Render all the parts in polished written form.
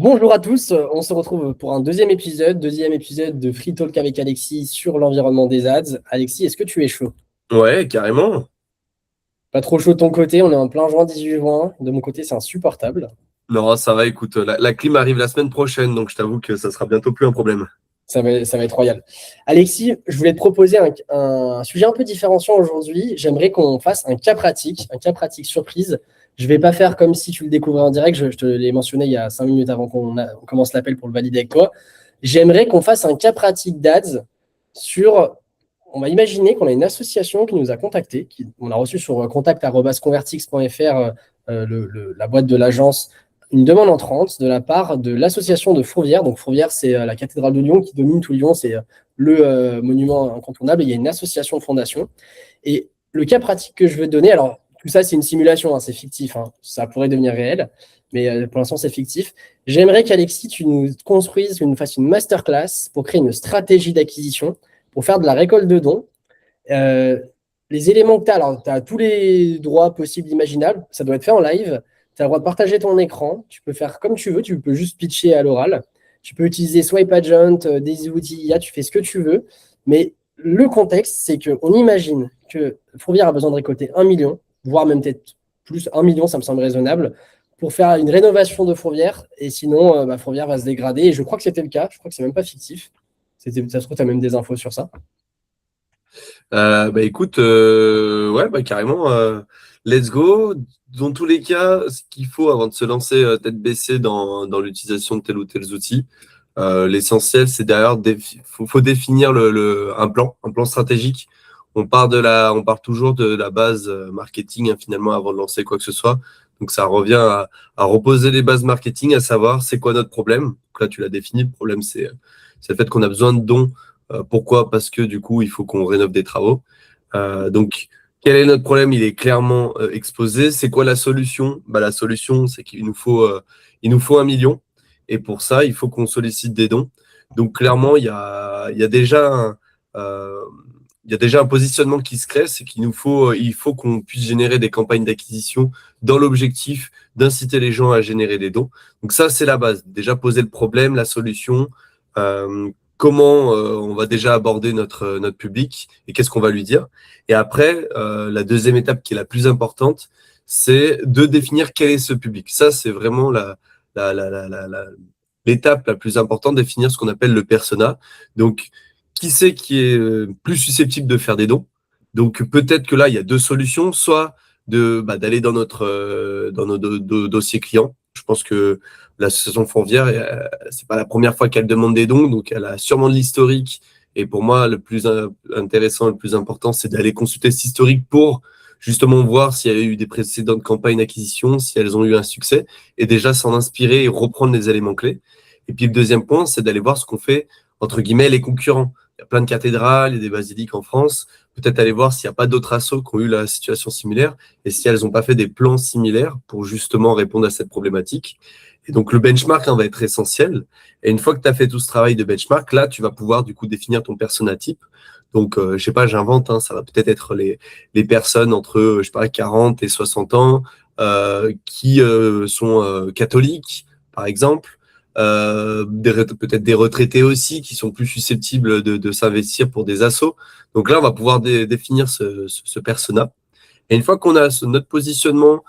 Bonjour à tous, on se retrouve pour un deuxième épisode de Free Talk avec Alexis sur l'environnement des ads. Alexis, est-ce que tu es chaud? Ouais, carrément. Pas trop chaud de ton côté, on est en plein juin, 18 juin. De mon côté, c'est insupportable. Non, ça va, écoute, la clim arrive la semaine prochaine, donc je t'avoue que ça sera bientôt plus un problème. Ça va être royal. Alexis, je voulais te proposer un sujet un peu différenciant aujourd'hui. J'aimerais qu'on fasse un cas pratique surprise. Je vais pas faire comme si tu le découvrais en direct, je te l'ai mentionné il y a 5 minutes avant on commence l'appel pour le valider avec toi. J'aimerais qu'on fasse un cas pratique d'ads sur. On va imaginer qu'on a une association qui nous a contactés, on a reçu sur contact@convertix.fr, la boîte de l'agence, une demande entrante de la part de l'association de Fourvière. Donc Fourvière, c'est la cathédrale de Lyon qui domine tout Lyon, c'est le monument incontournable. Et il y a une association de fondation. Et le cas pratique que je veux te donner, alors tout ça c'est une simulation, hein, c'est fictif, hein, ça pourrait devenir réel, mais pour l'instant c'est fictif. J'aimerais qu'Alexis, tu nous construises, tu nous fasses une masterclass pour créer une stratégie d'acquisition, pour faire de la récolte de dons. Euh, les éléments que tu as, alors tu as tous les droits possibles, imaginables, ça doit être fait en live. Tu as le droit de partager ton écran, tu peux faire comme tu veux, tu peux juste pitcher à l'oral. Tu peux utiliser Swipe Agent, des outils IA, tu fais ce que tu veux. Mais le contexte, c'est qu'on imagine que Fourvière a besoin de récolter 1 million, voire même peut-être plus 1 million, ça me semble raisonnable, pour faire une rénovation de Fourvière. Et sinon, Fourvière va se dégrader. Et je crois que c'était le cas, je crois que c'est même pas fictif. Ça se trouve, tu as même des infos sur ça. Bah écoute, ouais, bah carrément, let's go. Dans tous les cas, ce qu'il faut avant de se lancer tête baissée dans l'utilisation de tel ou tel outil, l'essentiel, c'est derrière, faut définir un plan stratégique. On part toujours de la base marketing, hein, finalement, avant de lancer quoi que ce soit. Donc ça revient à reposer les bases marketing, à savoir c'est quoi notre problème. Donc là, tu l'as défini. Le problème, c'est le fait qu'on a besoin de dons. Pourquoi? Parce que du coup, il faut qu'on rénove des travaux. Donc, quel est notre problème? Il est clairement exposé. C'est quoi la solution? Bah, la solution, c'est il nous faut 1 million. Et pour ça, il faut qu'on sollicite des dons. Donc, clairement, il y a déjà euh, il y a déjà un positionnement qui se crée, c'est il faut qu'on puisse générer des campagnes d'acquisition dans l'objectif d'inciter les gens à générer des dons. Donc ça, c'est la base. Déjà poser le problème, la solution, comment on va déjà aborder notre public et qu'est-ce qu'on va lui dire. Et après, la deuxième étape qui est la plus importante, c'est de définir quel est ce public. Ça, c'est vraiment la, la, la, la, la- l'étape la plus importante, définir ce qu'on appelle le persona. Donc, qui c'est qui est plus susceptible de faire des dons? Donc, peut-être que là, il y a deux solutions, soit d'aller dans nos dossiers clients. Je pense que l'association Fourvière, c'est pas la première fois qu'elle demande des dons, donc elle a sûrement de l'historique. Et pour moi, le plus intéressant, le plus important, c'est d'aller consulter cet historique pour justement voir s'il y a eu des précédentes campagnes d'acquisition, si elles ont eu un succès, et déjà s'en inspirer et reprendre les éléments clés. Et puis le deuxième point, c'est d'aller voir ce qu'on fait, entre guillemets, les concurrents. Il y a plein de cathédrales, il y a des basiliques en France. Peut-être aller voir s'il n'y a pas d'autres assos qui ont eu la situation similaire et si elles n'ont pas fait des plans similaires pour justement répondre à cette problématique. Et donc, le benchmark va être essentiel. Et une fois que tu as fait tout ce travail de benchmark, là, tu vas pouvoir du coup définir ton persona type. Donc, je sais pas, j'invente, hein, ça va peut-être être les personnes entre, je sais pas, 40 et 60 ans qui sont catholiques, par exemple. Peut-être des retraités aussi qui sont plus susceptibles de s'investir pour des assos. Donc là, on va pouvoir définir ce persona. Et une fois qu'on a notre positionnement,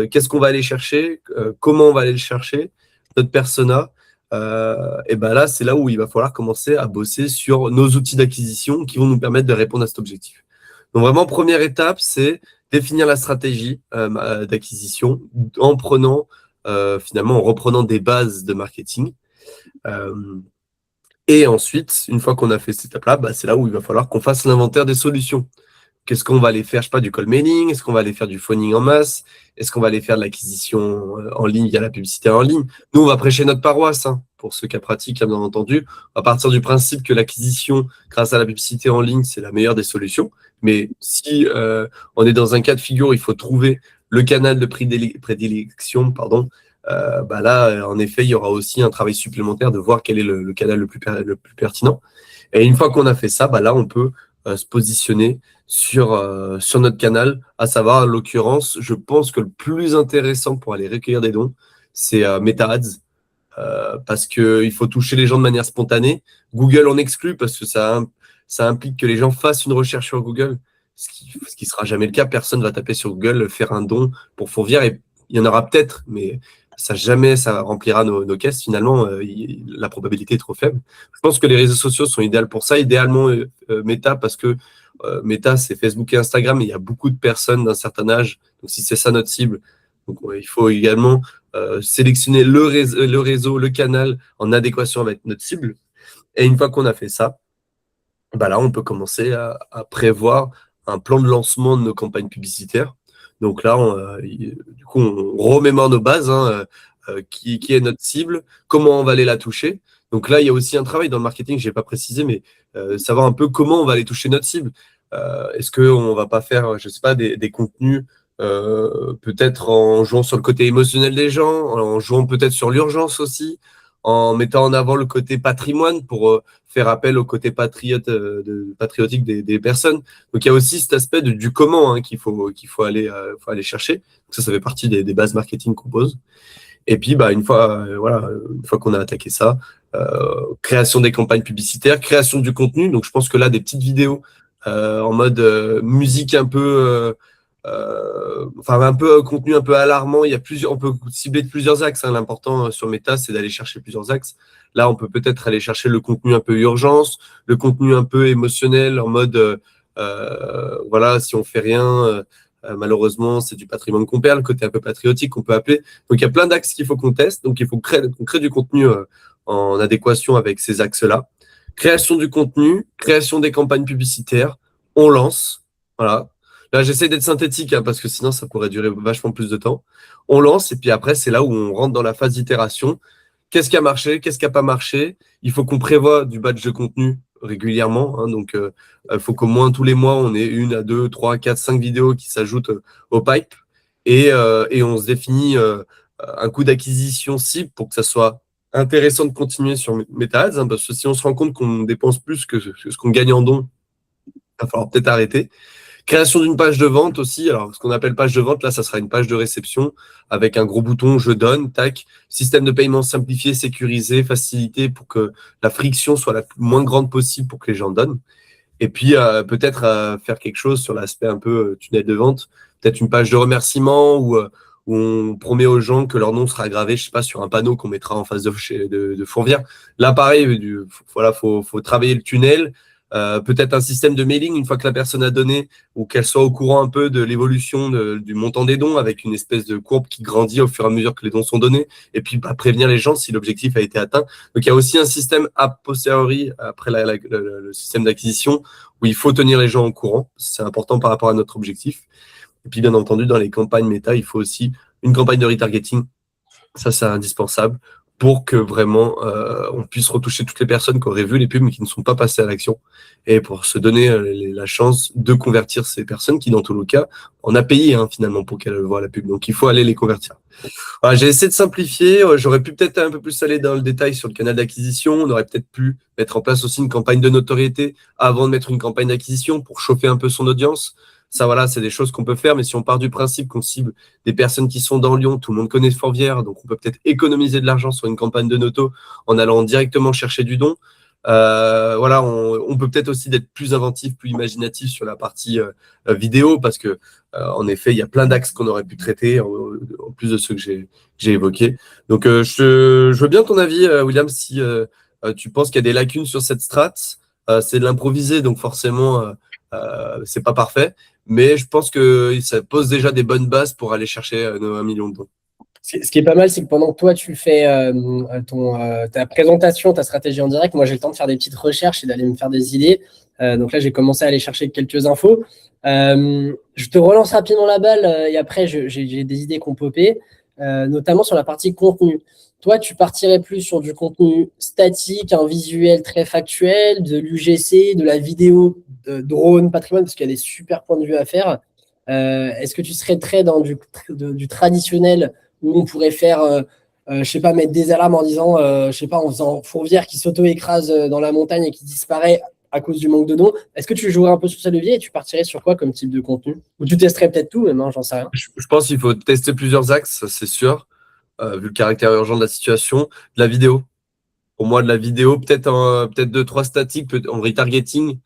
qu'est-ce qu'on va aller chercher, comment on va aller le chercher, notre persona, et ben là, c'est là où il va falloir commencer à bosser sur nos outils d'acquisition qui vont nous permettre de répondre à cet objectif. Donc vraiment, première étape, c'est définir la stratégie d'acquisition en prenant, finalement, en reprenant des bases de marketing. Euh, et ensuite, une fois qu'on a fait cette étape-là, bah, c'est là où il va falloir qu'on fasse l'inventaire des solutions. Qu'est-ce qu'on va aller faire? Je sais pas, du call mailing? Est-ce qu'on va aller faire du phoning en masse? Est-ce qu'on va aller faire de l'acquisition en ligne via la publicité en ligne? Nous, on va prêcher notre paroisse, hein, pour ceux cas pratiques, bien entendu. À partir du principe que l'acquisition grâce à la publicité en ligne, c'est la meilleure des solutions. Mais si on est dans un cas de figure, il faut trouver le canal de prédilection, pardon. Bah là, en effet, il y aura aussi un travail supplémentaire de voir quel est le canal le plus pertinent. Et une fois qu'on a fait ça, bah là, on peut se positionner sur notre canal, à savoir, en l'occurrence, je pense que le plus intéressant pour aller recueillir des dons, c'est Meta Ads. parce qu'il faut toucher les gens de manière spontanée. Google en exclut parce que ça implique que les gens fassent une recherche sur Google, ce qui sera jamais le cas. Personne va taper sur Google, faire un don pour Fourvière, et il y en aura peut-être, mais ça remplira nos caisses. Finalement, la probabilité est trop faible. Je pense que les réseaux sociaux sont idéaux pour ça. Idéalement, Meta, parce que Meta, c'est Facebook et Instagram, et il y a beaucoup de personnes d'un certain âge. Donc, si c'est ça notre cible, donc, ouais, il faut également sélectionner le réseau, le canal en adéquation avec notre cible. Et une fois qu'on a fait ça, bah là, on peut commencer à prévoir un plan de lancement de nos campagnes publicitaires. Donc là, du coup, on remémore nos bases, hein, qui est notre cible, comment on va aller la toucher. Donc là, il y a aussi un travail dans le marketing, je n'ai pas précisé, mais savoir un peu comment on va aller toucher notre cible. Est-ce qu'on ne va pas faire, je ne sais pas, des contenus peut-être en jouant sur le côté émotionnel des gens, en jouant peut-être sur l'urgence aussi, en mettant en avant le côté patrimoine pour faire appel au côté patriotique des personnes. Donc il y a aussi cet aspect du comment, hein, qu'il faut aller chercher. Donc ça fait partie des bases marketing qu'on pose. Et puis bah, une fois qu'on a attaqué ça, création des campagnes publicitaires, création du contenu. Donc je pense que là, des petites vidéos en mode musique un peu un peu contenu un peu alarmant. On peut cibler de plusieurs axes, hein. L'important sur Meta, c'est d'aller chercher plusieurs axes. Là, on peut peut-être aller chercher le contenu un peu urgence, le contenu un peu émotionnel, en mode voilà, si on fait rien, malheureusement, c'est du patrimoine qu'on perd, le côté un peu patriotique qu'on peut appeler. Donc, il y a plein d'axes qu'il faut qu'on teste. Donc, il faut qu'on crée du contenu en adéquation avec ces axes-là. Création du contenu, création des campagnes publicitaires, on lance. Voilà. Là, j'essaie d'être synthétique, hein, parce que sinon, ça pourrait durer vachement plus de temps. On lance, et puis après, c'est là où on rentre dans la phase d'itération. Qu'est-ce qui a marché? Qu'est-ce qui n'a pas marché? Il faut qu'on prévoie du batch de contenu régulièrement, hein. Donc, il faut qu'au moins tous les mois, on ait 1 à 2, 3, 4, 5 vidéos qui s'ajoutent au pipe. Et on se définit un coût d'acquisition cible pour que ça soit intéressant de continuer sur MetaAds, hein, parce que si on se rend compte qu'on dépense plus que ce qu'on gagne en dons, il va falloir peut-être arrêter. Création d'une page de vente aussi. Alors, ce qu'on appelle page de vente, là, ça sera une page de réception avec un gros bouton je donne, tac. Système de paiement simplifié, sécurisé, facilité pour que la friction soit la moins grande possible pour que les gens donnent. Et puis, peut-être faire quelque chose sur l'aspect un peu tunnel de vente. Peut-être une page de remerciement où on promet aux gens que leur nom sera gravé, je sais pas, sur un panneau qu'on mettra en face de Fourvière. Là, pareil, voilà, faut travailler le tunnel. Peut-être un système de mailing une fois que la personne a donné, ou qu'elle soit au courant un peu de l'évolution du montant des dons, avec une espèce de courbe qui grandit au fur et à mesure que les dons sont donnés, et puis prévenir les gens si l'objectif a été atteint. Donc il y a aussi un système a posteriori, après le système d'acquisition, où il faut tenir les gens au courant. C'est important par rapport à notre objectif. Et puis bien entendu, dans les campagnes méta, il faut aussi une campagne de retargeting. Ça, c'est indispensable pour que vraiment on puisse retoucher toutes les personnes qui auraient vu les pubs mais qui ne sont pas passées à l'action, et pour se donner la chance de convertir ces personnes qui, dans tous les cas, on a payé, hein, finalement, pour qu'elles voient la pub. Donc, il faut aller les convertir. Voilà, j'ai essayé de simplifier. J'aurais pu peut-être un peu plus aller dans le détail sur le canal d'acquisition. On aurait peut-être pu mettre en place aussi une campagne de notoriété avant de mettre une campagne d'acquisition pour chauffer un peu son audience. Ça, voilà, c'est des choses qu'on peut faire, mais si on part du principe qu'on cible des personnes qui sont dans Lyon, tout le monde connaît Fourvière, donc on peut peut-être économiser de l'argent sur une campagne de noto en allant directement chercher du don. Voilà, on peut peut-être aussi être plus inventif, plus imaginatif sur la partie vidéo, parce que en effet, il y a plein d'axes qu'on aurait pu traiter en plus de ceux que j'ai évoqués. Donc, je veux bien ton avis, William, si tu penses qu'il y a des lacunes sur cette strat. C'est de l'improviser, donc forcément, c'est pas parfait. Mais je pense que ça pose déjà des bonnes bases pour aller chercher nos 1 million de dons. Ce qui est pas mal, c'est que pendant que toi, tu fais ta présentation, ta stratégie en direct, moi, j'ai le temps de faire des petites recherches et d'aller me faire des idées. Donc là, j'ai commencé à aller chercher quelques infos. Je te relance rapidement la balle et après, j'ai des idées qui ont popé, notamment sur la partie contenu. Toi, tu partirais plus sur du contenu statique, un visuel très factuel, de l'UGC, de la vidéo, de drone, patrimoine, parce qu'il y a des super points de vue à faire. Est-ce que tu serais très dans du traditionnel où on pourrait faire, je sais pas, mettre des alarmes en disant, je sais pas, en faisant Fourvière qui s'auto-écrase dans la montagne et qui disparaît à cause du manque de dons. Est-ce que tu jouerais un peu sur ce levier et tu partirais sur quoi comme type de contenu? Ou tu testerais peut-être tout, même, hein, j'en sais rien. Je pense qu'il faut tester plusieurs axes, c'est sûr. vu le caractère urgent de la situation, de la vidéo. Pour moi, de la vidéo, peut-être deux, trois statiques en retargeting,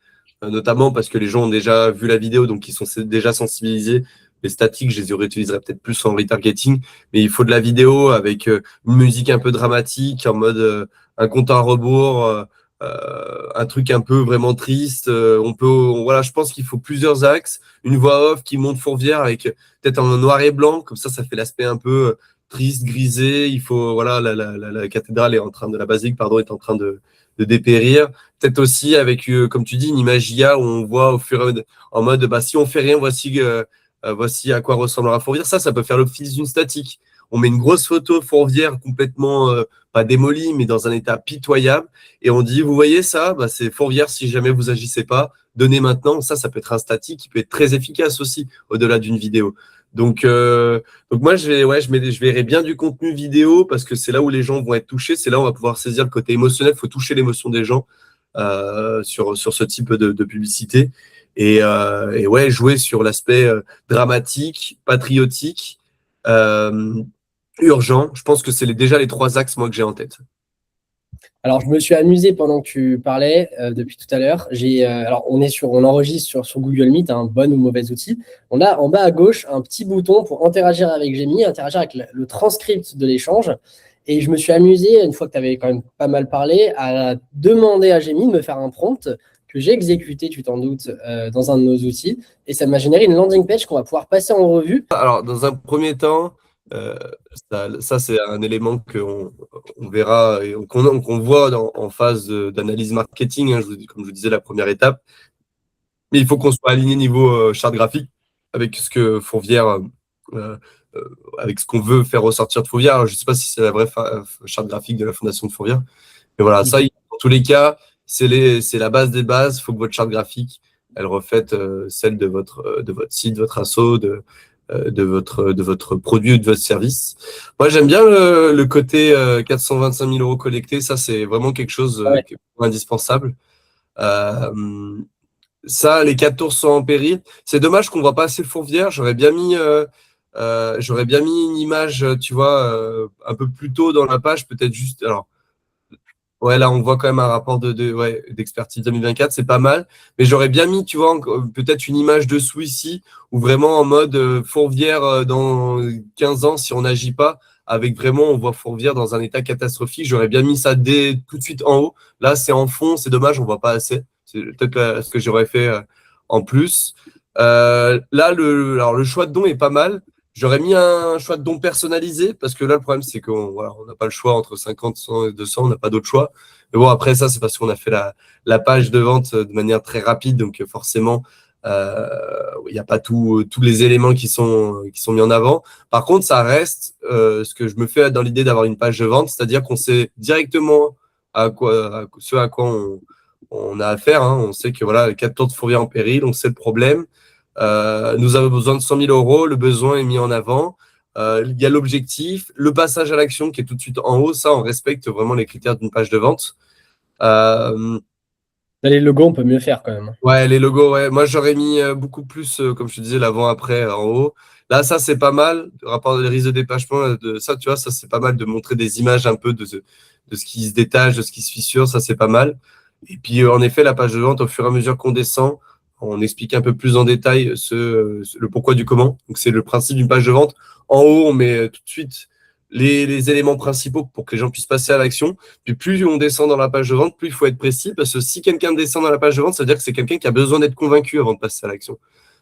notamment parce que les gens ont déjà vu la vidéo, donc ils sont déjà sensibilisés. Les statiques, je les réutiliserai peut-être plus en retargeting, mais il faut de la vidéo avec une musique un peu dramatique, en mode un compte à rebours, un truc un peu vraiment triste. Voilà, je pense qu'il faut plusieurs axes, une voix off qui monte Fourvière avec peut-être en noir et blanc, comme ça fait l'aspect un peu triste, grisé. Il faut, voilà, la cathédrale est en train de, la basilique, pardon, est en train de dépérir. Peut-être aussi avec, comme tu dis, une image IA où on voit au fur et à mesure, en mode, bah, si on fait rien, voici à quoi ressemblera Fourvière. Ça peut faire l'office d'une statique. On met une grosse photo Fourvière complètement, pas démolie, mais dans un état pitoyable. Et on dit, vous voyez ça, bah, c'est Fourvière si jamais vous agissez pas. Donnez maintenant. Ça peut être un statique qui peut être très efficace aussi, au-delà d'une vidéo. Donc moi, je verrai bien du contenu vidéo parce que c'est là où les gens vont être touchés. C'est là où on va pouvoir saisir le côté émotionnel. Il faut toucher l'émotion des gens sur ce type de publicité. Et ouais, jouer sur l'aspect dramatique, patriotique, euh, urgent. Je pense que c'est déjà les trois axes, moi, que j'ai en tête. Alors, je me suis amusé pendant que tu parlais depuis tout à l'heure. Alors, on enregistre sur Google Meet, un bon ou mauvais outil. On a en bas à gauche un petit bouton pour interagir avec Gemini, interagir avec le transcript de l'échange. Et je me suis amusé, une fois que tu avais quand même pas mal parlé, à demander à Gemini de me faire un prompt que j'ai exécuté, tu t'en doutes, dans un de nos outils. Et ça m'a généré une landing page qu'on va pouvoir passer en revue. Alors, dans un premier temps, euh, ça c'est un élément on verra et qu'on voit en phase d'analyse marketing, hein, comme je vous disais, la première étape. Mais il faut qu'on soit aligné niveau charte graphique avec ce que Fourvière, euh, avec ce qu'on veut faire ressortir de Fourvière. Alors, je ne sais pas si c'est la vraie charte graphique de la fondation de Fourvière. Mais voilà, ça, dans tous les cas, c'est la base des bases. Il faut que votre charte graphique, elle reflète celle de votre site, de votre asso, de votre produit ou de votre service. Moi, j'aime bien le côté 425 000 euros collectés. Ça, c'est vraiment quelque chose Ouais. qui est indispensable. Euh, Ça, les 4 tours sont en péril. C'est dommage qu'on voit pas assez Fourvière. J'aurais bien mis une image, tu vois, un peu plus tôt dans la page, peut-être juste. Alors, ouais, là, on voit quand même un rapport d'expertise 2024, c'est pas mal. Mais j'aurais bien mis, tu vois, peut-être une image dessous ici, ou vraiment en mode Fourvière dans 15 ans, si on n'agit pas, avec vraiment, on voit Fourvière dans un état catastrophique. J'aurais bien mis ça tout de suite en haut. Là, c'est en fond, c'est dommage, on voit pas assez. C'est peut-être ce que j'aurais fait en plus. Là, alors, le choix de don est pas mal. J'aurais mis un choix de don personnalisé parce que là, le problème, c'est qu'on voilà, on n'a pas le choix entre 50, 100 et 200, on n'a pas d'autre choix. Mais bon, après ça, c'est parce qu'on a fait la page de vente de manière très rapide. Donc, forcément, il n'y a pas tous les éléments qui sont mis en avant. Par contre, ça reste ce que je me fais dans l'idée d'avoir une page de vente, c'est-à-dire qu'on sait directement ce à quoi on a affaire. Hein. On sait que voilà, 4 tours de Fourvière en péril, on sait le problème. Nous avons besoin de 100 000 euros, le besoin est mis en avant. Il y a l'objectif, le passage à l'action qui est tout de suite en haut. Ça, on respecte vraiment les critères d'une page de vente. Les logos, on peut mieux faire quand même. Ouais, les logos, ouais. Moi, j'aurais mis beaucoup plus, comme je te disais, l'avant-après en haut. Là, ça, c'est pas mal. Le rapport de risque de détachement, de ça, tu vois, ça, c'est pas mal de montrer des images un peu de ce qui se détache, de ce qui se fissure. Ça, c'est pas mal. Et puis, en effet, la page de vente, au fur et à mesure qu'on descend, on explique un peu plus en détail le pourquoi du comment. Donc, c'est le principe d'une page de vente. En haut, on met tout de suite les éléments principaux pour que les gens puissent passer à l'action. Puis plus on descend dans la page de vente, plus il faut être précis, parce que si quelqu'un descend dans la page de vente, ça veut dire que c'est quelqu'un qui a besoin d'être convaincu avant de passer à l'action.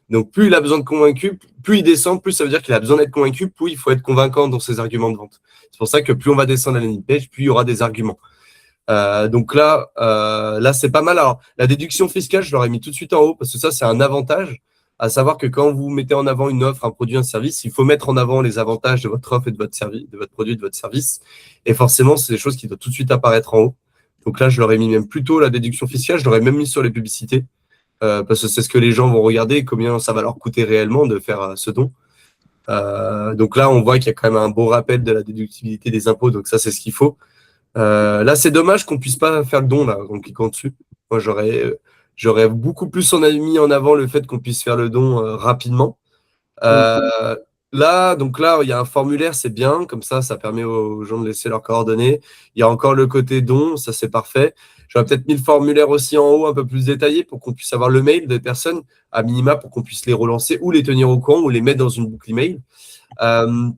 Donc plus il a besoin de convaincu, plus il descend, plus ça veut dire qu'il a besoin d'être convaincu, plus il faut être convaincant dans ses arguments de vente. C'est pour ça que plus on va descendre la landing page, plus il y aura des arguments. Donc là c'est pas mal. Alors la déduction fiscale, je l'aurais mis tout de suite en haut parce que ça c'est un avantage, à savoir que quand vous mettez en avant une offre, un produit, un service, il faut mettre en avant les avantages de votre offre et de votre service, de votre produit, de votre service. Et forcément, c'est des choses qui doivent tout de suite apparaître en haut. Donc là, je l'aurais mis même plutôt la déduction fiscale, je l'aurais même mis sur les publicités parce que c'est ce que les gens vont regarder, combien ça va leur coûter réellement de faire ce don. Donc là, on voit qu'il y a quand même un beau rappel de la déductibilité des impôts. Donc ça, c'est ce qu'il faut. Là, c'est dommage qu'on puisse pas faire le don là, en cliquant dessus. Moi, j'aurais beaucoup plus mis en avant le fait qu'on puisse faire le don rapidement. Euh, Donc là, il y a un formulaire, c'est bien, comme ça permet aux gens de laisser leurs coordonnées. Il y a encore le côté don, ça c'est parfait. J'aurais peut-être mis le formulaire aussi en haut, un peu plus détaillé, pour qu'on puisse avoir le mail des personnes, à minima, pour qu'on puisse les relancer ou les tenir au courant ou les mettre dans une boucle email. Euh,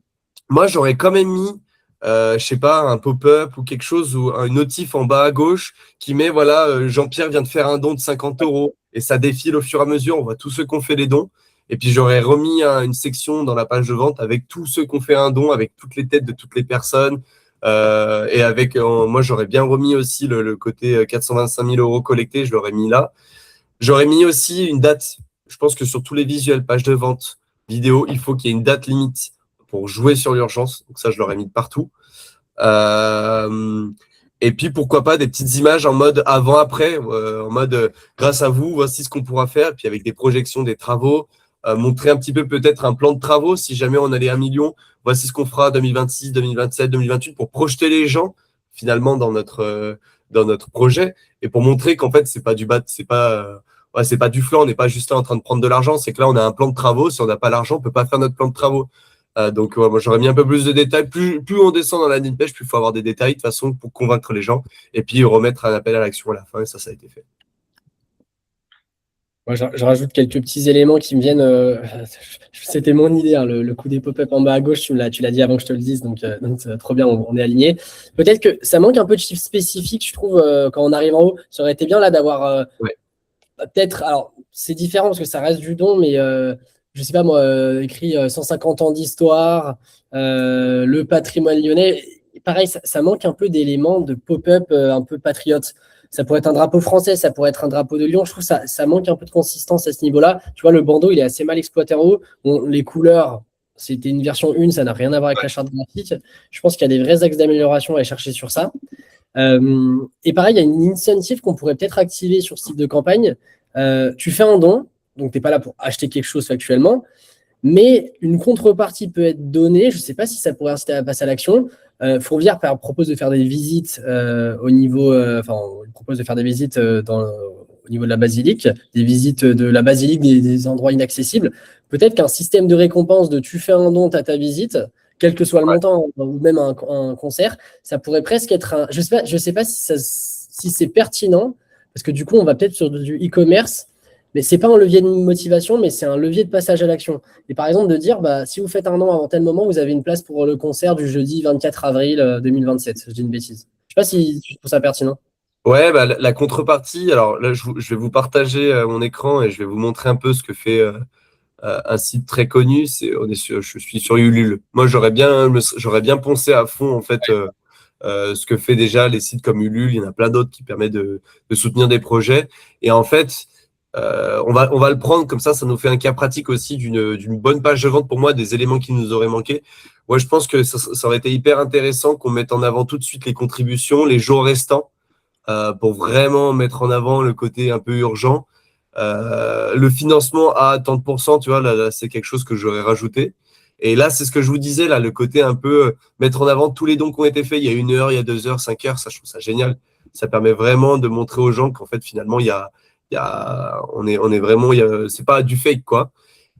Moi, j'aurais quand même mis, je sais pas, un pop-up ou quelque chose ou une notif en bas à gauche qui met, voilà, Jean-Pierre vient de faire un don de 50 euros et ça défile au fur et à mesure. On voit tous ceux qui ont fait les dons. Et puis, j'aurais remis une section dans la page de vente avec tous ceux qui ont fait un don, avec toutes les têtes de toutes les personnes. Et avec, moi, j'aurais bien remis aussi le côté 425 000 euros collectés, je l'aurais mis là. J'aurais mis aussi une date. Je pense que sur tous les visuels, pages de vente, vidéo, il faut qu'il y ait une date limite pour jouer sur l'urgence. Donc ça, je l'aurais mis de partout. Euh, et puis, pourquoi pas des petites images en mode avant-après, en mode grâce à vous, voici ce qu'on pourra faire. Puis avec des projections des travaux, montrer un petit peu peut-être un plan de travaux. Si jamais on allait 1 million, voici ce qu'on fera 2026, 2027, 2028 pour projeter les gens finalement dans notre projet et pour montrer qu'en fait, c'est pas du bas, c'est pas du flanc, on n'est pas juste là en train de prendre de l'argent. C'est que là, on a un plan de travaux. Si on n'a pas l'argent, on peut pas faire notre plan de travaux. Donc, ouais, moi, j'aurais mis un peu plus de détails. Plus on descend dans la ligne pêche, plus il faut avoir des détails de toute façon pour convaincre les gens et puis remettre un appel à l'action à la fin. Et ça a été fait. Moi, je rajoute quelques petits éléments qui me viennent. C'était mon idée, hein, le coup des pop-up en bas à gauche, tu l'as dit avant que je te le dise, donc trop bien, on est aligné. Peut-être que ça manque un peu de chiffres spécifiques, je trouve, quand on arrive en haut. Ça aurait été bien là d'avoir Ouais. peut-être. Alors, c'est différent parce que ça reste du don, mais je sais pas moi, écrit 150 ans d'histoire, le patrimoine lyonnais. Pareil, ça manque un peu d'éléments de pop-up un peu patriote. Ça pourrait être un drapeau français, ça pourrait être un drapeau de Lyon. Je trouve ça manque un peu de consistance à ce niveau-là. Tu vois, le bandeau, il est assez mal exploité en haut. Bon, les couleurs, c'était une version 1, ça n'a rien à voir avec la charte graphique. Je pense qu'il y a des vrais axes d'amélioration à aller chercher sur ça. Et pareil, il y a une incentive qu'on pourrait peut-être activer sur ce type de campagne. Tu fais un don, donc tu n'es pas là pour acheter quelque chose factuellement, mais une contrepartie peut être donnée. Je ne sais pas si ça pourrait inciter à passer à l'action. Fourvière propose de faire des visites au niveau, il propose de faire des visites au niveau de la basilique, des visites de la basilique, des endroits inaccessibles. Peut-être qu'un système de récompense de tu fais un don à ta visite, quel que soit le montant, ou même un concert, ça pourrait presque être un. Je sais pas si c'est pertinent, parce que du coup, on va peut-être sur du e-commerce, mais c'est pas un levier de motivation, mais c'est un levier de passage à l'action. Et par exemple, de dire, bah, si vous faites un an avant tel moment, vous avez une place pour le concert du jeudi 24 avril 2027. Je dis une bêtise. Je sais pas si tu trouves ça pertinent. Ouais, bah, la contrepartie, alors là, je vais vous partager mon écran et je vais vous montrer un peu ce que fait un site très connu. Je suis sur Ulule. Moi, j'aurais bien poncé à fond, en fait, ce que fait déjà les sites comme Ulule. Il y en a plein d'autres qui permettent de soutenir des projets. Et en fait, on va le prendre comme ça nous fait un cas pratique aussi d'une bonne page de vente pour moi, des éléments qui nous auraient manqué. Moi, je pense que ça aurait été hyper intéressant qu'on mette en avant tout de suite les contributions, les jours restants, pour vraiment mettre en avant le côté un peu urgent. Le financement à 30%, tu vois, là, c'est quelque chose que j'aurais rajouté. Et là, c'est ce que je vous disais, là, le côté un peu mettre en avant tous les dons qui ont été faits il y a 1 heure, il y a 2 heures, 5 heures, ça, je trouve ça génial. Ça permet vraiment de montrer aux gens qu'en fait, finalement, on est vraiment, c'est pas du fake, quoi.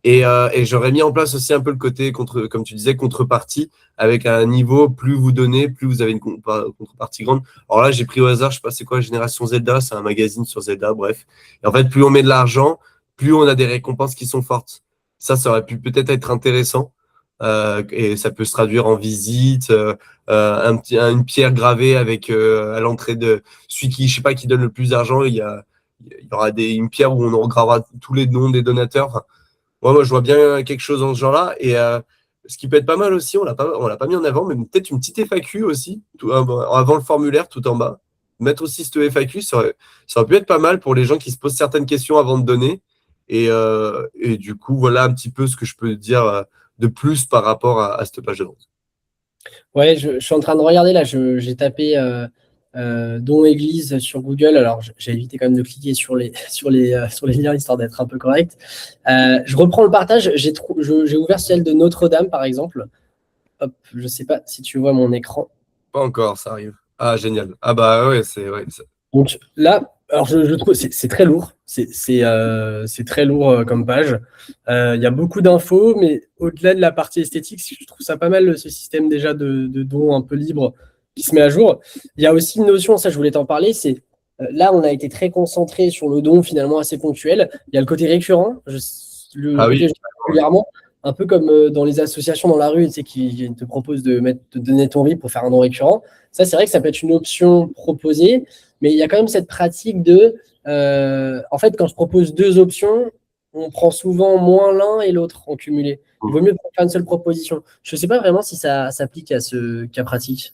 Et j'aurais mis en place aussi un peu le côté, comme tu disais, contrepartie, avec un niveau, plus vous donnez, plus vous avez une contrepartie grande. Alors là, j'ai pris au hasard, je sais pas c'est quoi, Génération Zelda, c'est un magazine sur Zelda, bref. Et en fait, plus on met de l'argent, plus on a des récompenses qui sont fortes. Ça aurait pu peut-être être intéressant. Et ça peut se traduire en visite, une pierre gravée avec à l'entrée de celui qui, je sais pas, qui donne le plus d'argent, il y aura une pierre où on regravera tous les noms des donateurs. Enfin, moi, je vois bien quelque chose dans ce genre-là. Et ce qui peut être pas mal aussi, on l'a pas mis en avant, mais peut-être une petite FAQ aussi, avant le formulaire, tout en bas. Mettre aussi cette FAQ, ça aurait pu être pas mal pour les gens qui se posent certaines questions avant de donner. Et du coup, voilà un petit peu ce que je peux dire de plus par rapport à cette page de vente. Ouais, je suis en train de regarder là, j'ai tapé don église sur Google. Alors, j'ai évité quand même de cliquer sur sur les liens histoire d'être un peu correct. Je reprends le partage. J'ai ouvert celle de Notre-Dame, par exemple. Hop, je sais pas si tu vois mon écran. Pas encore, ça arrive. Ah, génial. Ah bah ouais, c'est ouais. Donc là, alors je trouve c'est très lourd. C'est très lourd comme page. Il y a beaucoup d'infos, mais au-delà de la partie esthétique, je trouve ça pas mal ce système déjà de dons un peu libre qui se met à jour. Il y a aussi une notion, ça je voulais t'en parler, c'est là on a été très concentré sur le don finalement assez ponctuel. Il y a le côté récurrent, le Ah côté oui, régulièrement, un peu comme dans les associations dans la rue, tu sais, qui te proposent de donner ton RIB pour faire un don récurrent. Ça, c'est vrai que ça peut être une option proposée, mais il y a quand même cette pratique en fait, quand je propose deux options, on prend souvent moins l'un et l'autre en cumulé. Il vaut mieux faire une seule proposition. Je ne sais pas vraiment si ça s'applique à ce cas pratique.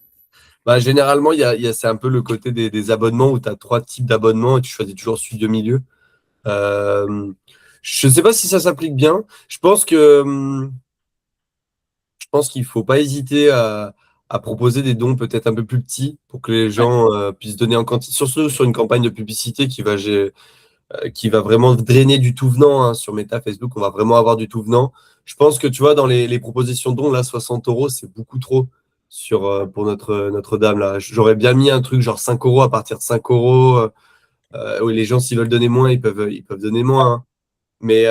bah, généralement, c'est un peu le côté des abonnements où tu as trois types d'abonnements et tu choisis toujours celui de milieu. Euh, je ne sais pas si ça s'applique bien. Je pense qu'il ne faut pas hésiter à proposer des dons peut-être un peu plus petits pour que les Ouais, gens puissent donner en quantité, surtout sur une campagne de publicité qui va vraiment drainer du tout venant hein, sur Meta, Facebook. On va vraiment avoir du tout venant. Je pense que tu vois, dans les propositions de dons, là, 60 euros, c'est beaucoup trop pour Notre-Dame. Là. J'aurais bien mis un truc genre 5 euros à partir de 5 euros. Oui, les gens, s'ils veulent donner moins, ils peuvent donner moins. Hein. Mais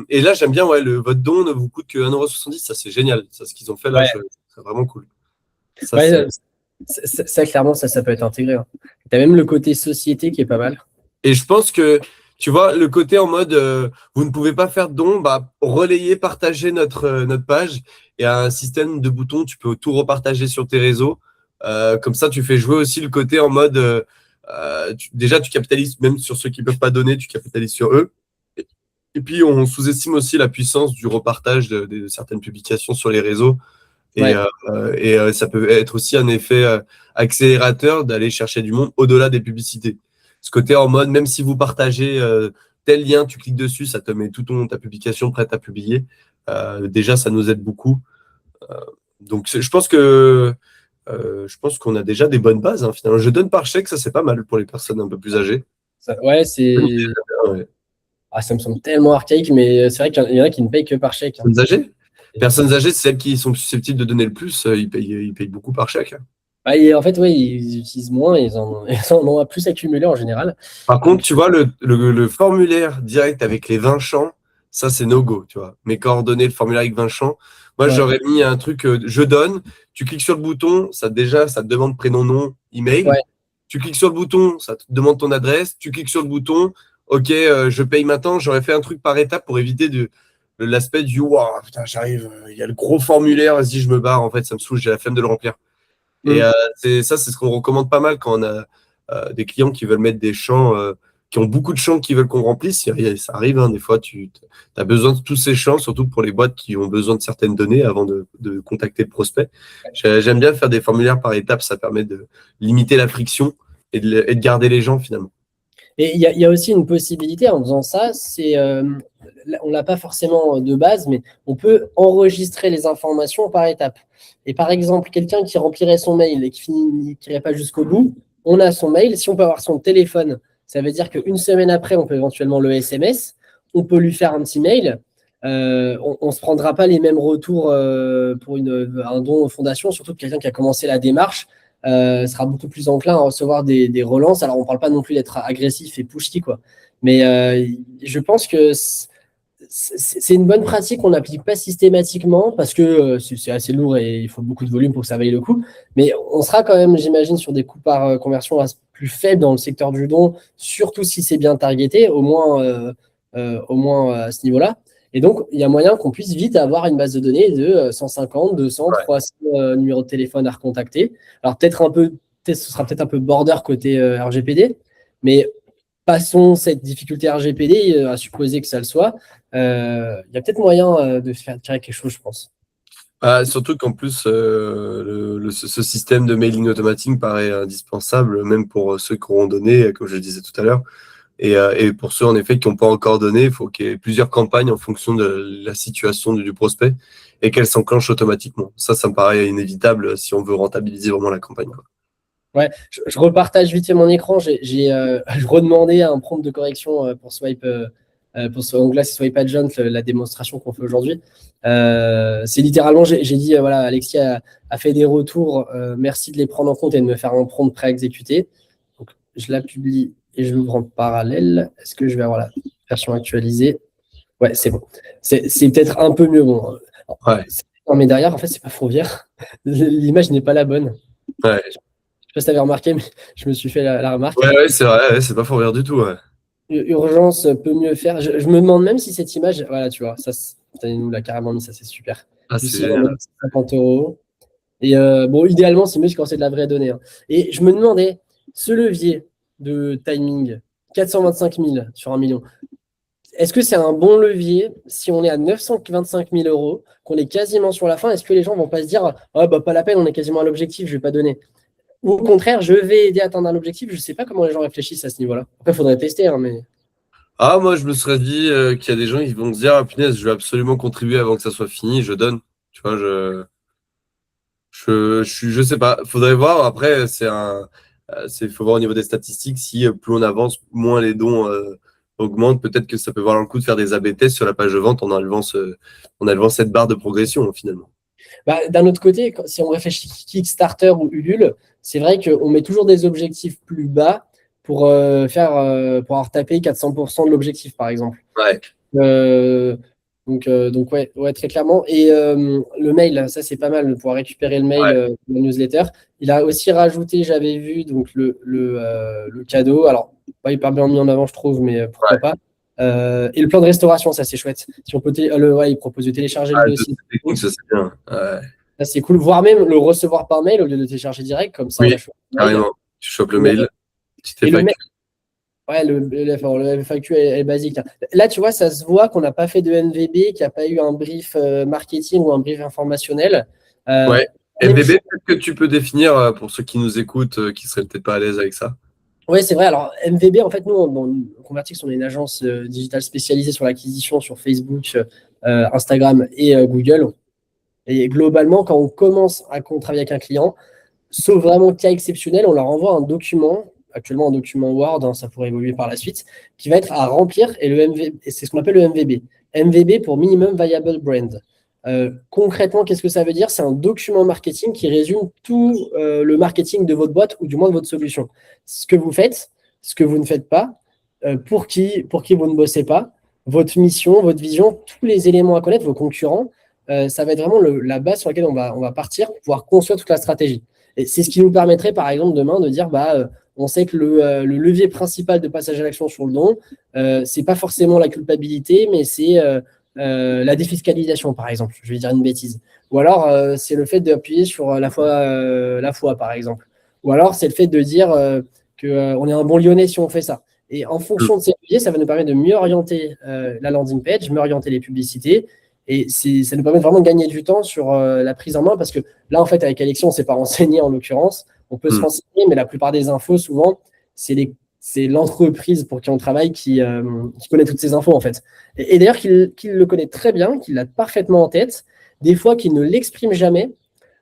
et là, j'aime bien, ouais, votre don ne vous coûte que 1,70 €. Ça, c'est génial. Ça, ce qu'ils ont fait là, ouais, c'est vraiment cool. Ça, ouais, c'est. ça, clairement, ça peut être intégré. Hein. Tu as même le côté société qui est pas mal. Et je pense que, tu vois, le côté en mode, vous ne pouvez pas faire de don, bah, relayer, partager notre page. Il y a un système de boutons, tu peux tout repartager sur tes réseaux. Comme ça, tu fais jouer aussi le côté en mode, déjà, tu capitalises même sur ceux qui ne peuvent pas donner, tu capitalises sur eux. Et puis, on sous-estime aussi la puissance du repartage de certaines publications sur les réseaux. Et, Ouais, euh, ça peut être aussi un effet accélérateur d'aller chercher du monde au-delà des publicités. Ce côté en mode, même si vous partagez tel lien, tu cliques dessus, ça te met ta publication prête à publier. Déjà, ça nous aide beaucoup. Euh, donc, je pense qu'on a déjà des bonnes bases. Hein, finalement, je donne par chèque, ça c'est pas mal pour les personnes un peu plus âgées. ouais, Bonne idée, ouais. ça me semble tellement archaïque, mais c'est vrai qu'il y en a qui ne payent que par chèque. Hein. Personnes âgées? Personnes âgées, c'est celles qui sont susceptibles de donner le plus, ils payent beaucoup par chèque. Hein. Et en fait, ouais, ils utilisent moins, ils en ont plus accumulé en général. Par contre, Donc, tu vois, le formulaire direct avec les 20 champs, ça, c'est no-go, tu vois. Mes coordonnées, le formulaire avec 20 champs. Moi, ouais, j'aurais mis un truc, je donne, tu cliques sur le bouton, déjà, ça te demande prénom, nom, email. ouais. Tu cliques sur le bouton, ça te demande ton adresse. Tu cliques sur le bouton, OK, je paye maintenant. J'aurais fait un truc par étape pour éviter l'aspect du, wow, putain, j'arrive, il y a le gros formulaire, vas-y, je me barre. En fait, ça me saoule, j'ai la flemme de le remplir. Et Mm. c'est ce qu'on recommande pas mal quand on a des clients qui veulent mettre des champs, qui ont beaucoup de champs qui veulent qu'on remplisse. Ça arrive, hein, des fois, tu as besoin de tous ces champs, surtout pour les boîtes qui ont besoin de certaines données avant de contacter le prospect. J'aime bien faire des formulaires par étapes, ça permet de limiter la friction et de garder les gens finalement. Et il y a aussi une possibilité en faisant ça, on l'a pas forcément de base, mais on peut enregistrer les informations par étapes. Et par exemple, quelqu'un qui remplirait son mail et qui n'irait pas jusqu'au bout, on a son mail. Si on peut avoir son téléphone, ça veut dire qu'une semaine après, on peut éventuellement le SMS. On peut lui faire un petit mail. On ne se prendra pas les mêmes retours pour un don aux fondations, surtout que quelqu'un qui a commencé la démarche sera beaucoup plus enclin à recevoir des relances. Alors, on ne parle pas non plus d'être agressif et pushy, quoi. Mais je pense que c'est une bonne pratique qu'on n'applique pas systématiquement parce que c'est assez lourd et il faut beaucoup de volume pour que ça vaille le coup. Mais on sera quand même, j'imagine, sur des coûts par conversion plus faibles dans le secteur du don, surtout si c'est bien targeté, au moins à ce niveau-là. Et donc, il y a moyen qu'on puisse vite avoir une base de données de 150, 200, 300 numéros de téléphone à recontacter. Alors, ce sera peut-être un peu border côté RGPD, mais passons cette difficulté RGPD à supposer que ça le soit. Il y a peut-être moyen de faire tirer quelque chose, je pense. Surtout qu'en plus, ce système de mailing automatique paraît indispensable, même pour ceux qui auront donné, comme je le disais tout à l'heure. Et pour ceux, en effet, qui n'ont pas encore donné, il faut qu'il y ait plusieurs campagnes en fonction de la situation du prospect et qu'elles s'enclenchent automatiquement. Ça me paraît inévitable si on veut rentabiliser vraiment la campagne. Quoi. Ouais, je repartage vite fait mon écran. Je redemandais un prompt de correction pour Swipe, pour ce onglet Swipe Agent, la démonstration qu'on fait aujourd'hui. C'est littéralement, j'ai dit, voilà, Alexis a fait des retours. Merci de les prendre en compte et de me faire un prompt pré-exécuté. Donc, je la publie et je l'ouvre en parallèle. Est-ce que je vais avoir la version actualisée? Ouais, c'est bon. C'est peut-être un peu mieux. Bon. Ouais, Non, mais derrière, en fait, c'est pas Fourvière. L'image n'est pas la bonne. ouais. Je sais pas si tu avais remarqué, mais je me suis fait la remarque. Ouais, c'est vrai, ouais, c'est pas fort rire du tout. Ouais. Urgence peut mieux faire. Je me demande même si cette image, voilà, tu vois, ça, nous l'a carrément mis, ça, c'est super. Ah, c'est Ici, on met génial. 50 €. Et bon, idéalement, c'est mieux quand c'est de la vraie donnée, hein. Et je me demandais, ce levier de timing, 425 000 sur 1 million, est-ce que c'est un bon levier si on est à 925 000 €, qu'on est quasiment sur la fin? Est-ce que les gens vont pas se dire, ah bah pas la peine, on est quasiment à l'objectif, je vais pas donner? Ou au contraire, je vais aider à atteindre un objectif? Je sais pas comment les gens réfléchissent à ce niveau-là. Après, il faudrait tester, hein, mais. Ah, moi, je me serais dit qu'il y a des gens qui vont se dire, ah, punaise, je vais absolument contribuer avant que ça soit fini, je donne. Tu vois, je sais pas. Faudrait voir. Après, faut voir au niveau des statistiques. Si plus on avance, moins les dons augmentent. Peut-être que ça peut valoir le coup de faire des A/B tests sur la page de vente en enlevant cette barre de progression finalement. Bah, d'un autre côté, si on réfléchit Kickstarter ou Ulule, c'est vrai qu'on met toujours des objectifs plus bas pour pour avoir tapé 400% de l'objectif, par exemple. Ouais. Euh, donc ouais, très clairement. Et le mail, ça c'est pas mal de pouvoir récupérer le mail Ouais. de la newsletter. Il a aussi rajouté, j'avais vu, donc le cadeau. Alors, pas hyper bien mis en avant, je trouve, mais pourquoi Ouais. pas. Et le plan de restauration, ça c'est chouette. Si on peut ouais, il propose de télécharger le Ah, dossier. technique, ça c'est bien. Ouais. Ça, c'est cool, voire même le recevoir par mail au lieu de télécharger direct, comme ça on Oui, a choisi le mail. carrément. Tu chopes le Et, mail, petite et le mail, FAQ. ouais, le FAQ est basique, hein. Là, tu vois, ça se voit qu'on n'a pas fait de NVB, qu'il n'y a pas eu un brief marketing ou un brief informationnel. Ouais. Même MVB, chose. peut-être que tu peux définir pour ceux qui nous écoutent, qui seraient peut-être pas à l'aise avec ça. Oui, c'est vrai. Alors, MVB, en fait, nous, Convertix, on est une agence digitale spécialisée sur l'acquisition sur Facebook, Instagram et Google. Et globalement, quand on commence à travailler avec un client, sauf vraiment cas exceptionnel, on leur envoie un document, actuellement un document Word, hein, ça pourrait évoluer par la suite, qui va être à remplir, et c'est ce qu'on appelle le MVB. MVB pour Minimum Viable Brand. Concrètement, qu'est-ce que ça veut dire? C'est un document marketing qui résume tout le marketing de votre boîte ou du moins de votre solution. Ce que vous faites, ce que vous ne faites pas, pour qui vous ne bossez pas, votre mission, votre vision, tous les éléments à connaître, vos concurrents, ça va être vraiment la base sur laquelle on va partir pour pouvoir construire toute la stratégie. Et c'est ce qui nous permettrait, par exemple, demain de dire, on sait que le levier principal de passage à l'action sur le don, c'est pas forcément la culpabilité, mais c'est la défiscalisation, par exemple. Je vais dire une bêtise. Ou alors, c'est le fait d'appuyer sur la foi, par exemple. Ou alors, c'est le fait de dire qu'on est un bon Lyonnais si on fait ça. Et en fonction de ces leviers, ça va nous permettre de mieux orienter la landing page, mieux orienter les publicités. Et ça nous permet vraiment de gagner du temps sur la prise en main parce que là, en fait, avec Alexis, on ne s'est pas renseigné en l'occurrence. On peut se renseigner, mais la plupart des infos, souvent, c'est l'entreprise pour qui on travaille qui connaît toutes ces infos, en fait. Et d'ailleurs, qu'il le connaît très bien, qu'il l'a parfaitement en tête, des fois qu'il ne l'exprime jamais,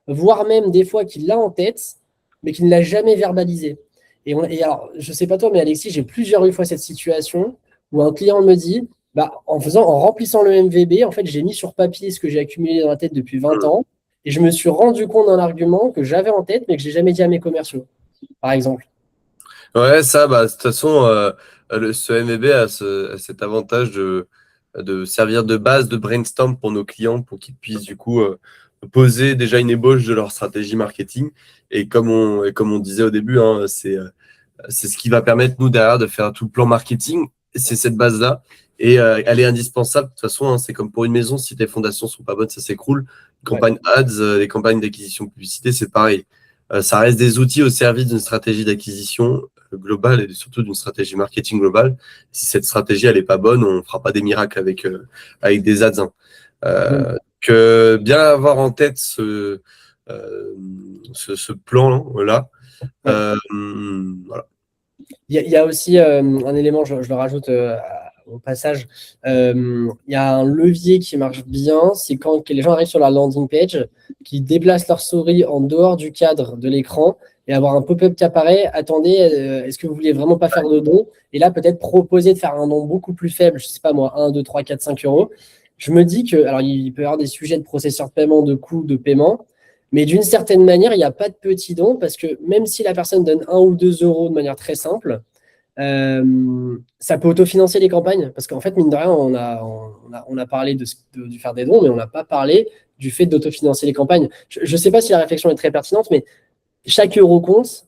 voire même des fois qu'il l'a en tête, mais qu'il ne l'a jamais verbalisé. Et alors, je ne sais pas toi, mais Alexis, j'ai plusieurs fois cette situation où un client me dit, en remplissant le MVB, en fait, j'ai mis sur papier ce que j'ai accumulé dans la tête depuis 20 ans, et je me suis rendu compte d'un argument que j'avais en tête, mais que je n'ai jamais dit à mes commerciaux, par exemple. Ouais, ça, de toute façon, ce MVB a cet avantage de servir de base de brainstorm pour nos clients pour qu'ils puissent du coup poser déjà une ébauche de leur stratégie marketing. Et comme on disait au début, hein, c'est ce qui va permettre, nous, derrière, de faire tout le plan marketing. C'est cette base-là. Et elle est indispensable. De toute façon, hein, c'est comme pour une maison, si tes fondations sont pas bonnes, ça s'écroule. Les campagnes ads, les campagnes d'acquisition publicité, c'est pareil. Ça reste des outils au service d'une stratégie d'acquisition globale et surtout d'une stratégie marketing globale. Si cette stratégie, elle est pas bonne, on fera pas des miracles avec des ads, hein. Que bien avoir en tête ce plan-là. Voilà. Il y a aussi un élément, je le rajoute au passage. Il y a un levier qui marche bien, c'est quand les gens arrivent sur la landing page, qui déplacent leur souris en dehors du cadre de l'écran et avoir un pop-up qui apparaît. Attendez, est-ce que vous voulez vraiment pas faire de don? Et là, peut-être proposer de faire un don beaucoup plus faible, je sais pas moi, 1, 2, 3, 4, 5 euros. Je me dis que, alors il peut y avoir des sujets de processeur de paiement, de coûts de paiement, mais d'une certaine manière, il n'y a pas de petit don parce que même si la personne donne 1 ou 2 euros de manière très simple, Ça peut autofinancer les campagnes parce qu'en fait, mine de rien, on a parlé de faire des dons, mais on n'a pas parlé du fait d'autofinancer les campagnes. Je ne sais pas si la réflexion est très pertinente, mais chaque euro compte.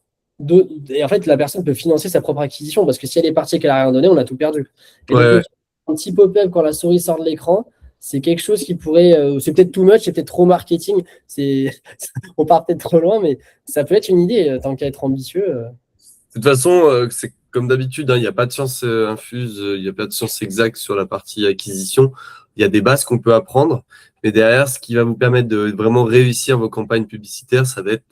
Et en fait, la personne peut financer sa propre acquisition parce que si elle est partie et qu'elle n'a rien donné, on a tout perdu. Et donc, Ouais, un petit pop-up quand la souris sort de l'écran, c'est quelque chose qui pourrait. C'est peut-être too much, c'est peut-être trop marketing. On part peut-être trop loin, mais ça peut être une idée tant qu'à être ambitieux. de toute façon, c'est comme d'habitude, hein, il n'y a pas de science infuse, il n'y a pas de science exacte sur la partie acquisition. Il y a des bases qu'on peut apprendre, mais derrière, ce qui va vous permettre de vraiment réussir vos campagnes publicitaires, ça va être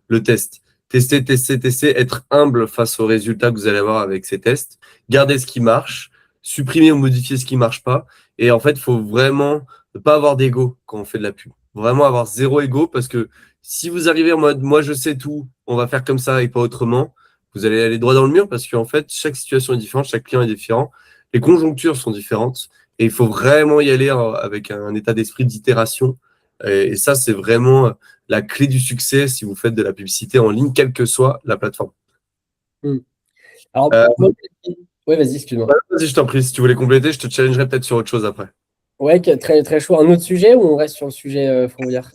le test. Tester, tester, tester, être humble face aux résultats que vous allez avoir avec ces tests, garder ce qui marche, supprimer ou modifier ce qui ne marche pas. Et en fait, il faut vraiment ne pas avoir d'ego quand on fait de la pub. Vraiment avoir zéro ego parce que si vous arrivez en mode moi je sais tout, on va faire comme ça et pas autrement, vous allez aller droit dans le mur parce qu'en fait, chaque situation est différente, chaque client est différent, les conjonctures sont différentes et il faut vraiment y aller avec un état d'esprit d'itération. Et ça, c'est vraiment la clé du succès si vous faites de la publicité en ligne, quelle que soit la plateforme. Hmm. Alors, Euh, ouais, vas-y, excuse-moi. Vas-y, je t'en prie, si tu voulais compléter, je te challengerai peut-être sur autre chose après. Ouais, très, très chaud. Un autre sujet ou on reste sur le sujet Fourvière?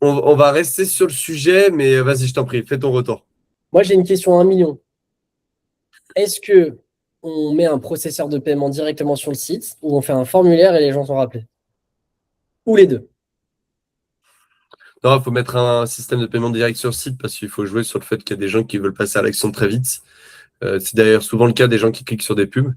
On va rester sur le sujet, mais vas-y, je t'en prie, fais ton retour. Moi, j'ai une question à 1 million. Est-ce que on met un processeur de paiement directement sur le site ou on fait un formulaire et les gens sont rappelés? Ou les deux? Non, il faut mettre un système de paiement direct sur le site parce qu'il faut jouer sur le fait qu'il y a des gens qui veulent passer à l'action très vite. C'est d'ailleurs souvent le cas des gens qui cliquent sur des pubs.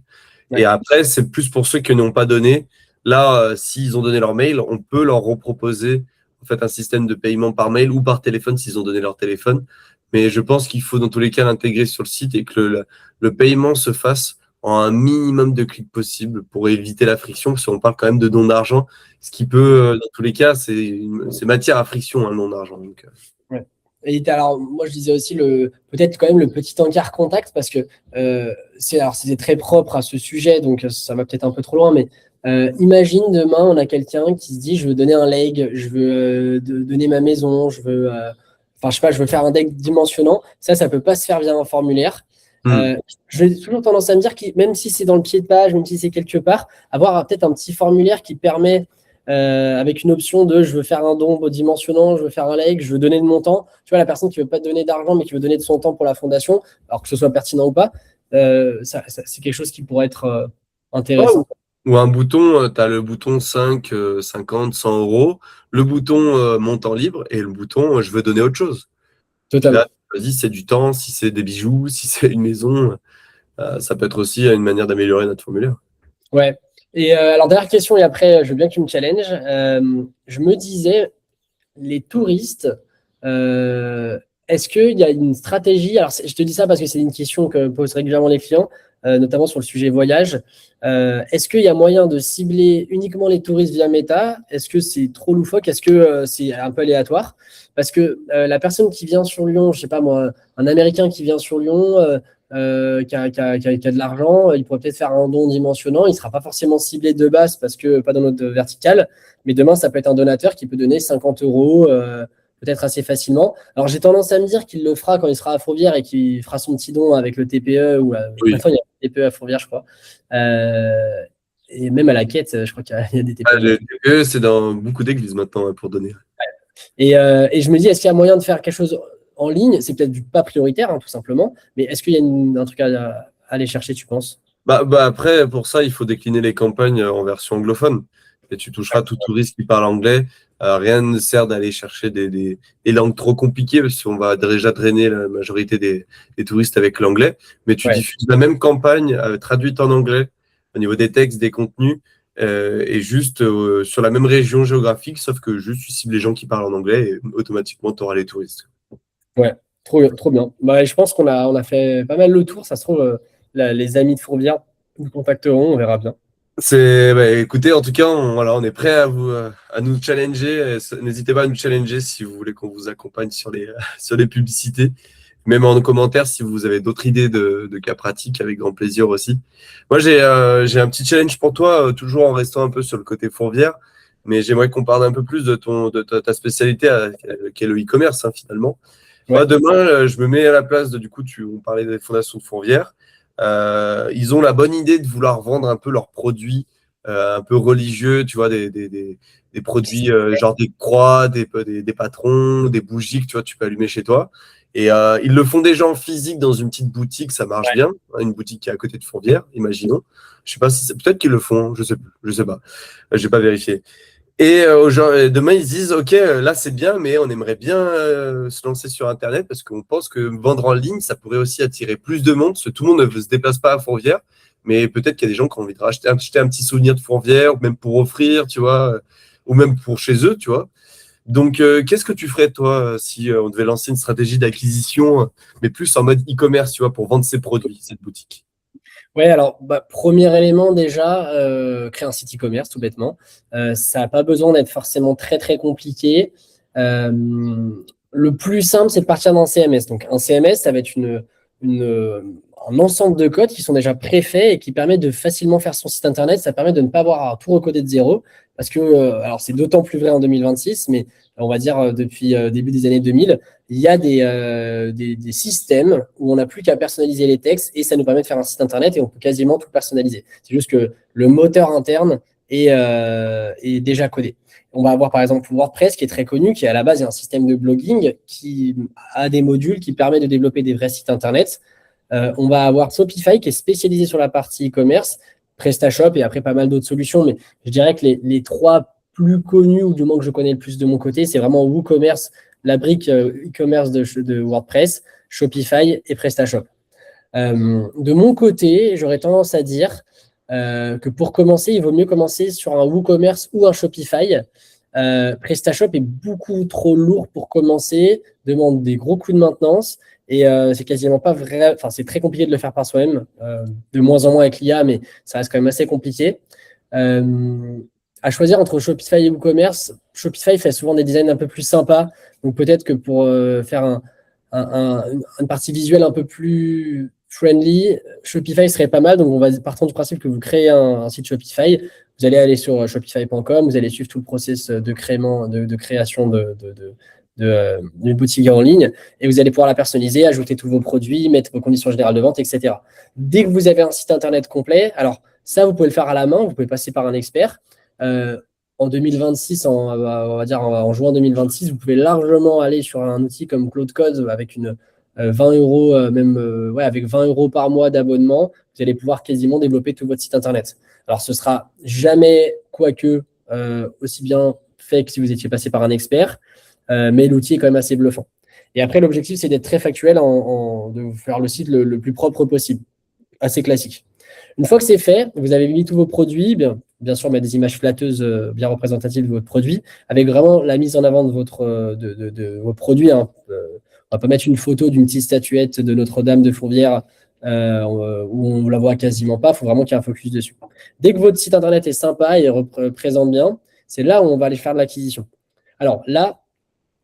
Et Ouais. après, c'est plus pour ceux qui n'ont pas donné. Là, s'ils ont donné leur mail, on peut leur reproposer en fait un système de paiement par mail ou par téléphone s'ils ont donné leur téléphone. Mais je pense qu'il faut dans tous les cas l'intégrer sur le site et que le paiement se fasse en un minimum de clics possible pour éviter la friction, parce qu'on parle quand même de don d'argent, ce qui peut, dans tous les cas, c'est matière à friction, un don d'argent. Donc, Ouais. Et alors, moi, je disais aussi peut-être quand même le petit encart contact parce que c'est très propre à ce sujet, donc ça va peut-être un peu trop loin, mais imagine demain, on a quelqu'un qui se dit, je veux donner un leg, je veux donner ma maison, enfin, je sais pas, je veux faire un deck dimensionnant. Ça peut pas se faire via un formulaire. hmm. J'ai toujours tendance à me dire que même si c'est dans le pied de page, même si c'est quelque part, avoir peut-être un petit formulaire qui permet avec une option de je veux faire un don dimensionnant, je veux faire un like, je veux donner de mon temps. Tu vois, la personne qui veut pas te donner d'argent, mais qui veut donner de son temps pour la fondation, alors que ce soit pertinent ou pas, c'est quelque chose qui pourrait être Ouais, intéressant. ou un bouton, tu as le bouton 5, 50, 100 euros, le bouton montant libre et le bouton je veux donner autre chose. Puis là, Totalement. vas-y, si c'est du temps, si c'est des bijoux, si c'est une maison, ça peut être aussi une manière d'améliorer notre formulaire. Ouais. Et alors, dernière question, et après, je veux bien que tu me challenges. Je me disais, les touristes, euh, est-ce qu'il y a une stratégie? Alors, je te dis ça parce que c'est une question que posent régulièrement les clients, notamment sur le sujet voyage. Est-ce qu'il y a moyen de cibler uniquement les touristes via Meta? Est-ce que c'est trop loufoque? Est-ce que c'est un peu aléatoire? Parce que la personne qui vient sur Lyon, je sais pas moi, un Américain qui vient sur Lyon, qui a de l'argent, il pourrait peut-être faire un don dimensionnant. Il ne sera pas forcément ciblé de base parce que pas dans notre verticale. Mais demain, ça peut être un donateur qui peut donner 50 euros, peut-être assez facilement. Alors, j'ai tendance à me dire qu'il le fera quand il sera à Fourvière et qu'il fera son petit don avec le TPE. Oui. Maintenant, il y a un TPE à Fourvière, je crois. Euh, et même à la quête, je crois qu'il y a des Ah, TPE le maintenant. TPE, c'est dans beaucoup d'églises maintenant pour donner. Et je me dis, est-ce qu'il y a moyen de faire quelque chose en ligne? C'est peut-être pas prioritaire, hein, tout simplement. Mais est-ce qu'il y a un truc à aller chercher, tu penses? Après, pour ça, il faut décliner les campagnes en version anglophone. Et tu toucheras tout touriste qui parle anglais. Rien ne sert d'aller chercher des langues trop compliquées parce qu'on va déjà drainer la majorité des touristes avec l'anglais. Mais tu Ouais. diffuses la même campagne traduite en anglais au niveau des textes, des contenus, et juste sur la même région géographique, sauf que juste tu cibles les gens qui parlent en anglais et automatiquement tu auras les touristes. Ouais, trop bien. Bah, je pense qu'on a fait pas mal le tour. Ça se trouve, les amis de Fourvière nous contacteront, on verra bien. Écoutez, en tout cas, voilà, on est prêt à nous challenger. N'hésitez pas à nous challenger si vous voulez qu'on vous accompagne sur sur les publicités. Même en commentaire, si vous avez d'autres idées de cas pratiques, avec grand plaisir aussi. Moi, j'ai un petit challenge pour toi, toujours en restant un peu sur le côté fourvière, mais j'aimerais qu'on parle un peu plus de ta spécialité, qui est le e-commerce, hein, finalement. Moi, Ouais, demain, je me mets à la place on parlait des fondations de fourvière. ils ont la bonne idée de vouloir vendre un peu leurs produits un peu religieux, tu vois, des produits genre des croix, des patrons, des bougies que tu vois, tu peux allumer chez toi. Et ils le font déjà en physique dans une petite boutique, ça marche bien, hein, une boutique qui est à côté de Fourvière, imaginons. Je sais pas si c'est peut-être qu'ils le font, je sais pas, j'ai pas vérifié. Et demain, ils se disent, OK, là, c'est bien, mais on aimerait bien se lancer sur Internet parce qu'on pense que vendre en ligne, ça pourrait aussi attirer plus de monde, parce que tout le monde ne se déplace pas à Fourvière, mais peut-être qu'il y a des gens qui ont envie de racheter un petit souvenir de Fourvière, ou même pour offrir, tu vois, ou même pour chez eux, tu vois. Donc, qu'est-ce que tu ferais, toi, si on devait lancer une stratégie d'acquisition, mais plus en mode e-commerce, tu vois, pour vendre ses produits, cette boutique? Ouais, alors, premier élément déjà, créer un site e-commerce, tout bêtement. Ça n'a pas besoin d'être forcément très, très compliqué. Euh, le plus simple, c'est de partir d'un CMS. Donc, un CMS, ça va être un ensemble de codes qui sont déjà préfaits et qui permettent de facilement faire son site internet. Ça permet de ne pas avoir à tout recoder de zéro. Parce que, alors, c'est d'autant plus vrai en 2026, mais on va dire depuis début des années 2000, il y a des systèmes où on n'a plus qu'à personnaliser les textes et ça nous permet de faire un site internet et on peut quasiment tout personnaliser. C'est juste que le moteur interne est déjà codé. On va avoir par exemple WordPress qui est très connu, qui à la base est un système de blogging qui a des modules qui permettent de développer des vrais sites internet. On va avoir Shopify qui est spécialisé sur la partie e-commerce, PrestaShop et après pas mal d'autres solutions. Mais je dirais que les trois plus connus, ou du moins que je connais le plus de mon côté, c'est vraiment WooCommerce, la brique e-commerce de WordPress, Shopify et PrestaShop. De mon côté, j'aurais tendance à dire que pour commencer, il vaut mieux commencer sur un WooCommerce ou un Shopify. PrestaShop est beaucoup trop lourd pour commencer, demande des gros coûts de maintenance et c'est quasiment pas vrai. Enfin, c'est très compliqué de le faire par soi-même, de moins en moins avec l'IA, mais ça reste quand même assez compliqué. À choisir entre Shopify et WooCommerce, Shopify fait souvent des designs un peu plus sympas, donc peut-être que pour faire une partie visuelle un peu plus friendly, Shopify serait pas mal. Donc, on va partir du principe que vous créez un site Shopify. Vous allez aller sur shopify.com, vous allez suivre tout le process de création d'une boutique en ligne et vous allez pouvoir la personnaliser, ajouter tous vos produits, mettre vos conditions générales de vente, etc. Dès que vous avez un site internet complet, alors ça, vous pouvez le faire à la main, vous pouvez passer par un expert. En 2026, on va dire en juin 2026, vous pouvez largement aller sur un outil comme Claude Code avec 20 euros, avec 20 euros par mois d'abonnement, vous allez pouvoir quasiment développer tout votre site internet. Alors, ce sera jamais, quoique, aussi bien fait que si vous étiez passé par un expert, mais l'outil est quand même assez bluffant. Et après, l'objectif, c'est d'être très factuel, de faire le site le plus propre possible, assez classique. Une fois que c'est fait, vous avez mis tous vos produits, bien sûr, mettre des images flatteuses bien représentatives de votre produit, avec vraiment la mise en avant de vos produits. Hein. On va pas mettre une photo d'une petite statuette de Notre-Dame de Fourvière où on ne la voit quasiment pas. Il faut vraiment qu'il y ait un focus dessus. Dès que votre site internet est sympa et représente bien, c'est là où on va aller faire de l'acquisition. Alors là,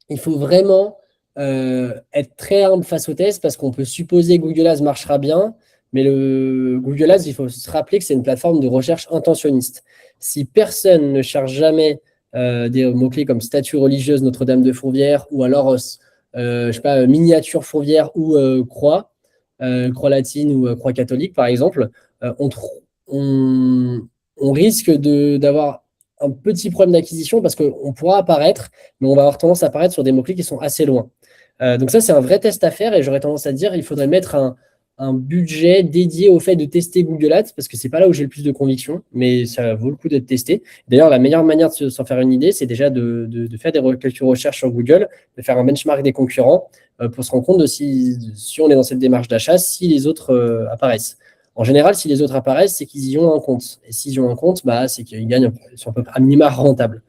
il faut vraiment être très humble face au test parce qu'on peut supposer que Google Ads marchera bien, mais le Google Ads, il faut se rappeler que c'est une plateforme de recherche intentionniste. Si personne ne cherche jamais des mots-clés comme statue religieuse Notre-Dame de Fourvière ou alors, je sais pas, miniature Fourvière ou croix latine ou croix catholique, par exemple, on, on risque d'avoir un petit problème d'acquisition parce qu'on pourra apparaître, mais on va avoir tendance à apparaître sur des mots-clés qui sont assez loin. Donc ça, c'est un vrai test à faire et j'aurais tendance à dire qu'il faudrait mettre un budget dédié au fait de tester Google Ads parce que c'est pas là où j'ai le plus de conviction, mais ça vaut le coup d'être testé. D'ailleurs, la meilleure manière de s'en faire une idée, c'est déjà de faire quelques recherches sur Google, de faire un benchmark des concurrents pour se rendre compte de si on est dans cette démarche d'achat, si les autres apparaissent. En général, si les autres apparaissent, c'est qu'ils y ont un compte. Et s'ils ont un compte, c'est qu'ils gagnent sur à minima rentable.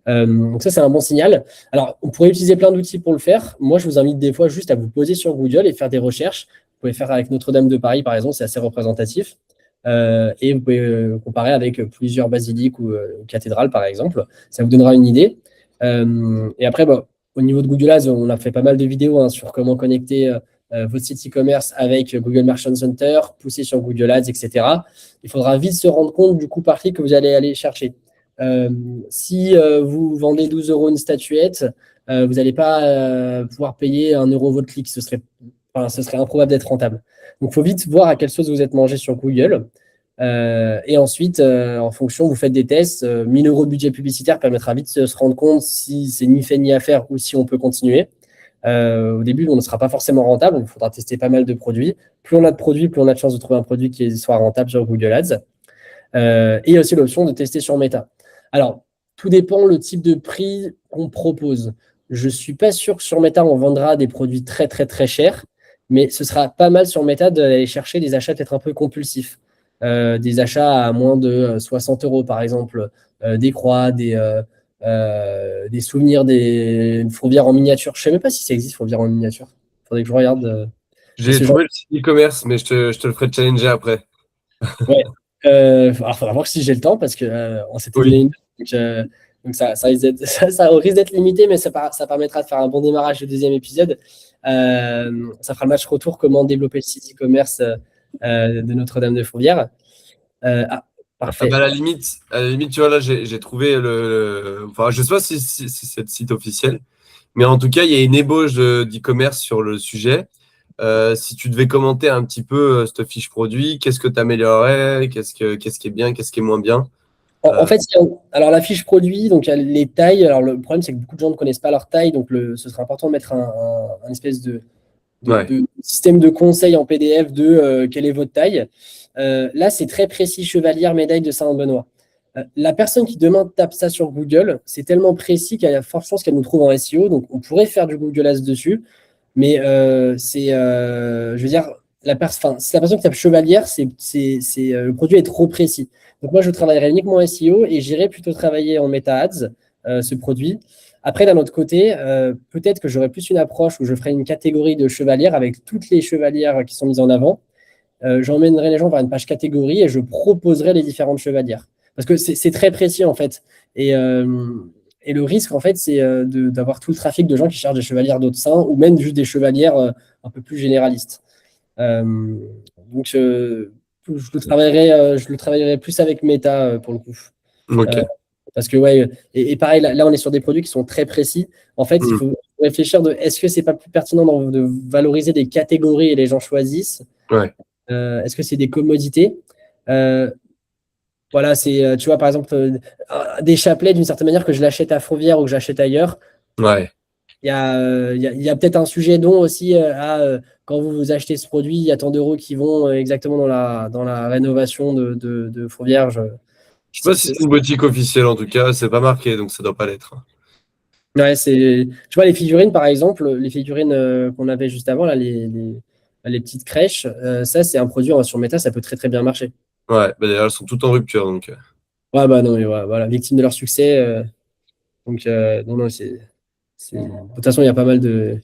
Donc ça, c'est un bon signal. Alors, on pourrait utiliser plein d'outils pour le faire. Moi, je vous invite des fois juste à vous poser sur Google et faire des recherches. Vous pouvez faire avec Notre-Dame de Paris, par exemple, c'est assez représentatif. Et vous pouvez comparer avec plusieurs basiliques ou cathédrales, par exemple. Ça vous donnera une idée. Et après, au niveau de Google Ads, on a fait pas mal de vidéos sur comment connecter votre site e-commerce avec Google Merchant Center, pousser sur Google Ads, etc. Il faudra vite se rendre compte du coût par clic que vous allez aller chercher. Si vous vendez 12 euros une statuette, vous n'allez pas pouvoir payer 1 euro votre clic. Ce serait enfin, ce serait improbable d'être rentable. Donc, il faut vite voir à quelle sauce vous êtes mangé sur Google. Et ensuite, en fonction, vous faites des tests. 1000 euros de budget publicitaire permettra vite de se rendre compte si c'est ni fait ni à faire ou si on peut continuer. Au début, on ne sera pas forcément rentable. Il faudra tester pas mal de produits. Plus on a de produits, plus on a de chances de trouver un produit qui soit rentable sur Google Ads. Et il y a aussi l'option de tester sur Meta. Alors, tout dépend le type de prix qu'on propose. Je ne suis pas sûr que sur Meta, on vendra des produits très, très, très chers, mais ce sera pas mal sur Meta d'aller chercher des achats peut-être un peu compulsifs. Des achats à moins de 60 euros, par exemple, des croix, des souvenirs, des fourvières en miniature. Je ne sais même pas si ça existe, fourvières en miniature. Il faudrait que je regarde. Mais J'ai ce genre. trouvé le site e-commerce, mais je te le ferai challenger après. Ouais. Alors, il faudra voir si j'ai le temps parce que on s'était donné Oui. une. Donc ça risque d'être, ça risque d'être limité, mais ça permettra de faire un bon démarrage du deuxième épisode. Ça fera le match retour comment développer le site e-commerce de Notre-Dame-de-Fourvière. Ah, Ah bah, parfait. à la limite, tu vois, là, j'ai trouvé enfin, je sais pas si c'est le site officiel, mais en tout cas, il y a une ébauche d'e-commerce sur le sujet. Si tu devais commenter un petit peu cette fiche produit, qu'est-ce que tu améliorerais, qu'est-ce qui est bien, qu'est-ce qui est moins bien? En fait, alors la fiche produit, donc il y a les tailles. Alors le problème, c'est que beaucoup de gens ne connaissent pas leur taille, donc ce sera important de mettre un espèce Ouais. de système de conseil en PDF de quelle est votre taille. Là, c'est très précis, chevalière, médaille de Saint-Benoît. La personne qui demain tape ça sur Google, c'est tellement précis qu'il y a forte chance qu'elle nous trouve en SEO. Donc, on pourrait faire du Google Ads dessus. Mais je veux dire, si la personne qui tape chevalière, le produit est trop précis. Donc, moi, je travaillerai uniquement en SEO et j'irai plutôt travailler en Meta Ads, ce produit. Après, d'un autre côté, peut-être que j'aurai plus une approche où je ferai une catégorie de chevalières avec toutes les chevalières qui sont mises en avant. J'emmènerai les gens vers une page catégorie et je proposerai les différentes chevalières. Parce que c'est très précis, en fait. Et, euh, et le risque, en fait, c'est d'avoir tout le trafic de gens qui cherchent des chevalières d'autres saints ou même juste des chevalières un peu plus généralistes. Euh, donc, je le travaillerai plus avec Meta pour le coup. Euh, Ok. parce que, ouais, et pareil, là, on est sur des produits qui sont très précis. En fait, il Hmm. faut réfléchir de est-ce que c'est pas plus pertinent de valoriser des catégories et les gens choisissent? Ouais. Est-ce que c'est des commodités? Euh, voilà, tu vois, par exemple, des chapelets, d'une certaine manière, que je l'achète à Fourvière ou que j'achète ailleurs. Ouais. Il y a peut-être un sujet don aussi quand vous achetez ce produit, il y a tant d'euros qui vont exactement dans la rénovation de Fourvière. Je sais pas si c'est une boutique officielle en tout cas, c'est pas marqué, donc ça doit pas l'être. Ouais, tu vois, les figurines, par exemple, les figurines qu'on avait juste avant, là, les petites crèches, ça, c'est un produit sur Meta, ça peut très, très bien marcher. Ouais, bah d'ailleurs, elles sont toutes en rupture, donc. Ouais, bah non, mais voilà, victime de leur succès. Donc, non, non, de toute façon, il y a pas mal de.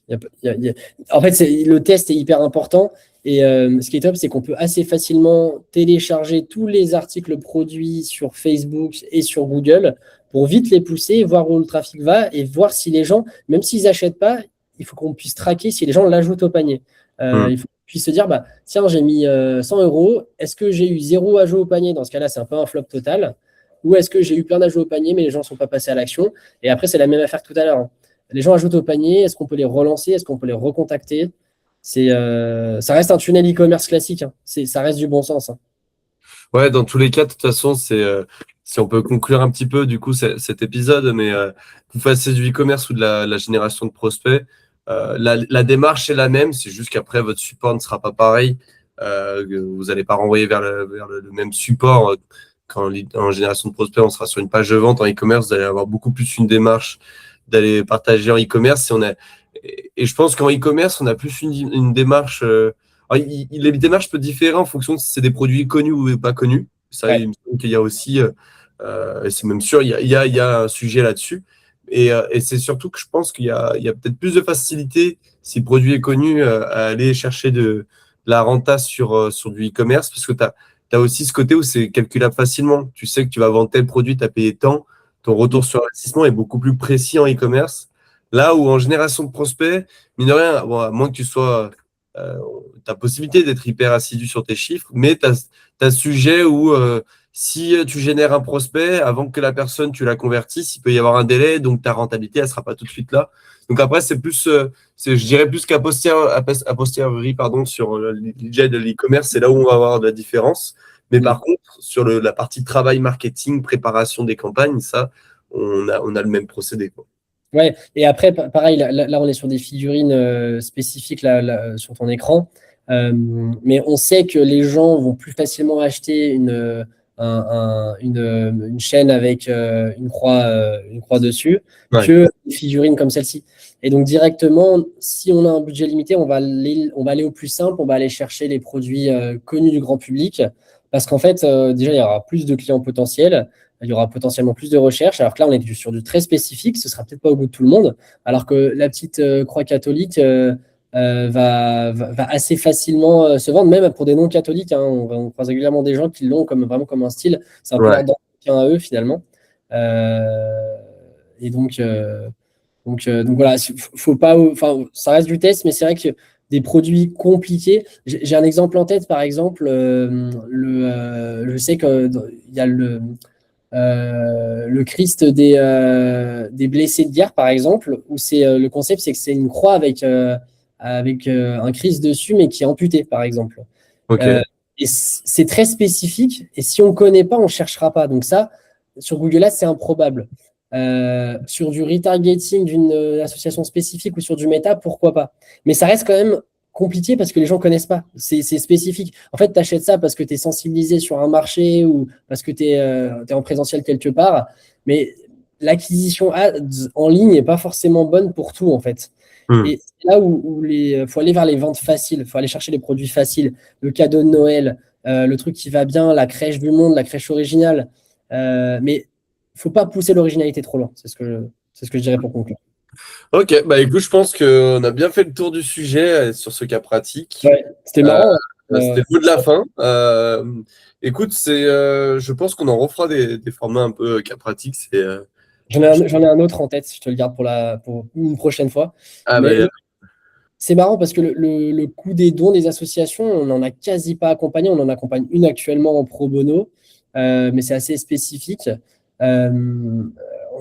En fait, le test est hyper important. Et ce qui est top, c'est qu'on peut assez facilement télécharger tous les articles produits sur Facebook et sur Google pour vite les pousser, voir où le trafic va et voir si les gens, même s'ils n'achètent pas, il faut qu'on puisse traquer si les gens l'ajoutent au panier. Hmm. Il faut qu'on puisse se dire, bah, tiens, j'ai mis 100 euros. Est-ce que j'ai eu zéro ajout au panier? Dans ce cas-là, c'est un peu un flop total. Ou est-ce que j'ai eu plein d'ajouts au panier, mais les gens ne sont pas passés à l'action? Et après, c'est la même affaire que tout à l'heure, hein. Les gens ajoutent au panier, est-ce qu'on peut les relancer? Est-ce qu'on peut les recontacter? Ça reste un tunnel e-commerce classique, hein. Ça reste du bon sens, hein. Ouais, dans tous les cas, de toute façon, si on peut conclure un petit peu du coup cet épisode, mais que vous fassiez du e-commerce ou de la génération de prospects, la démarche est la même, c'est juste qu'après votre support ne sera pas pareil. Vous n'allez pas renvoyer vers le même support. Quand en génération de prospects, on sera sur une page de vente en e-commerce, vous allez avoir beaucoup plus une démarche d'aller partager en e-commerce. Et je pense qu'en e-commerce, on a plus une démarche. Alors, les démarches peuvent différer en fonction de si c'est des produits connus ou pas connus. Ça, Ouais. il me semble qu'il y a aussi, et c'est même sûr, il y a un sujet là-dessus. Et c'est surtout que je pense qu'il y a peut-être plus de facilité si le produit est connu à aller chercher de la renta sur du e-commerce parce que tu as aussi ce côté où c'est calculable facilement. Tu sais que tu vas vendre tel produit, tu as payé tant, ton retour sur investissement est beaucoup plus précis en e-commerce. Là où en génération de prospects, mine de rien, bon, à moins que tu sois tu as possibilité d'être hyper assidu sur tes chiffres, mais tu as ce sujet où si tu génères un prospect, avant que la personne, tu la convertisses, il peut y avoir un délai, donc ta rentabilité, elle ne sera pas tout de suite là. Donc après, c'est plus, je dirais plus qu'à posteriori, pardon, sur le budget de l'e-commerce, c'est là où on va avoir de la différence. Mais par contre, sur la partie travail, marketing, préparation des campagnes, ça, on a le même procédé, quoi. Ouais, et après, pareil, là, on est sur des figurines spécifiques sur ton écran. Mais on sait que les gens vont plus facilement acheter une chaîne avec une croix dessus Ouais. que des figurines comme celle-ci. Et donc, directement, si on a un budget limité, on va aller au plus simple, on va aller chercher les produits connus du grand public. Parce qu'en fait, déjà, il y aura plus de clients potentiels. Il y aura potentiellement plus de recherches. Alors que là, on est sur du très spécifique. Ce sera peut-être pas au goût de tout le monde. Alors que la petite croix catholique va assez facilement se vendre, même pour des non-catholiques. Hein. On croise régulièrement des gens qui l'ont vraiment comme un style. C'est un peu leur d'entretien à eux, finalement. Et donc voilà, faut pas, enfin, ça reste du test, mais c'est vrai que des produits compliqués. J'ai un exemple en tête, par exemple, je sais qu'il y a le Christ des blessés de guerre, par exemple, où le concept, c'est que c'est une croix avec un Christ dessus, mais qui est amputé, par exemple. Ok. Et c'est très spécifique, et si on ne connaît pas, on ne cherchera pas. Donc ça, sur Google Ads, c'est improbable. Sur du retargeting d'une association spécifique ou sur du méta, pourquoi pas? Mais ça reste quand même compliqué parce que les gens ne connaissent pas. C'est spécifique. En fait, tu achètes ça parce que tu es sensibilisé sur un marché ou parce que tu es en présentiel quelque part. Mais l'acquisition ads en ligne n'est pas forcément bonne pour tout, en fait. Et c'est là où il faut aller vers les ventes faciles. Il faut aller chercher les produits faciles. Le cadeau de Noël, le truc qui va bien, la crèche du monde, la crèche originale. Mais il ne faut pas pousser l'originalité trop loin. C'est ce que je dirais pour conclure. Ok, bah écoute, je pense qu'on a bien fait le tour du sujet sur ce cas pratique. Ouais, c'était marrant. C'était le mot de la fin. Écoute, je pense qu'on en refera des formats un peu cas pratiques. J'en ai un autre en tête, je te le garde pour une prochaine fois. Ah, Mais bah, c'est marrant parce que le coût des dons des associations, on n'en a quasi pas accompagné. On en accompagne une actuellement en pro bono, mais c'est assez spécifique.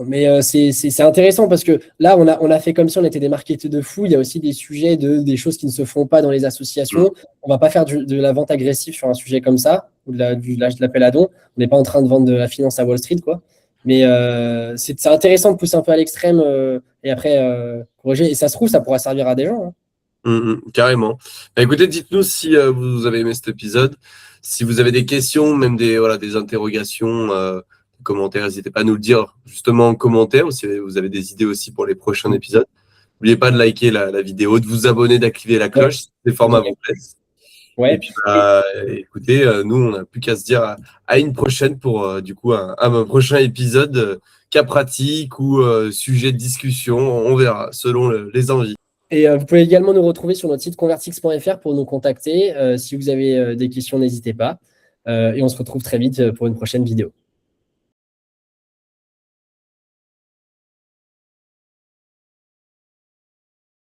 Mais c'est intéressant parce que là, on a fait comme si on était des marketeurs de fou. Il y a aussi des sujets des choses qui ne se font pas dans les associations. On ne va pas faire de la vente agressive sur un sujet comme ça, ou de l'appel à dons. On n'est pas en train de vendre de la finance à Wall Street, quoi. Mais c'est intéressant de pousser un peu à l'extrême et après corriger. Et ça se trouve, ça pourra servir à des gens. Hein. Carrément. Bah, écoutez, dites-nous si vous avez aimé cet épisode. Si vous avez des questions, même des interrogations, des commentaires, n'hésitez pas à nous le dire justement en commentaire ou si vous avez des idées aussi pour les prochains épisodes. N'oubliez pas de liker la vidéo, de vous abonner, d'activer la cloche si ces formats vous plaisent. Ouais. Et puis, écoutez, nous, on n'a plus qu'à se dire à une prochaine pour du coup un prochain épisode, cas pratique ou sujet de discussion. On verra selon les envies. Et vous pouvez également nous retrouver sur notre site convertix.fr pour nous contacter. Si vous avez des questions, n'hésitez pas. Et on se retrouve très vite pour une prochaine vidéo.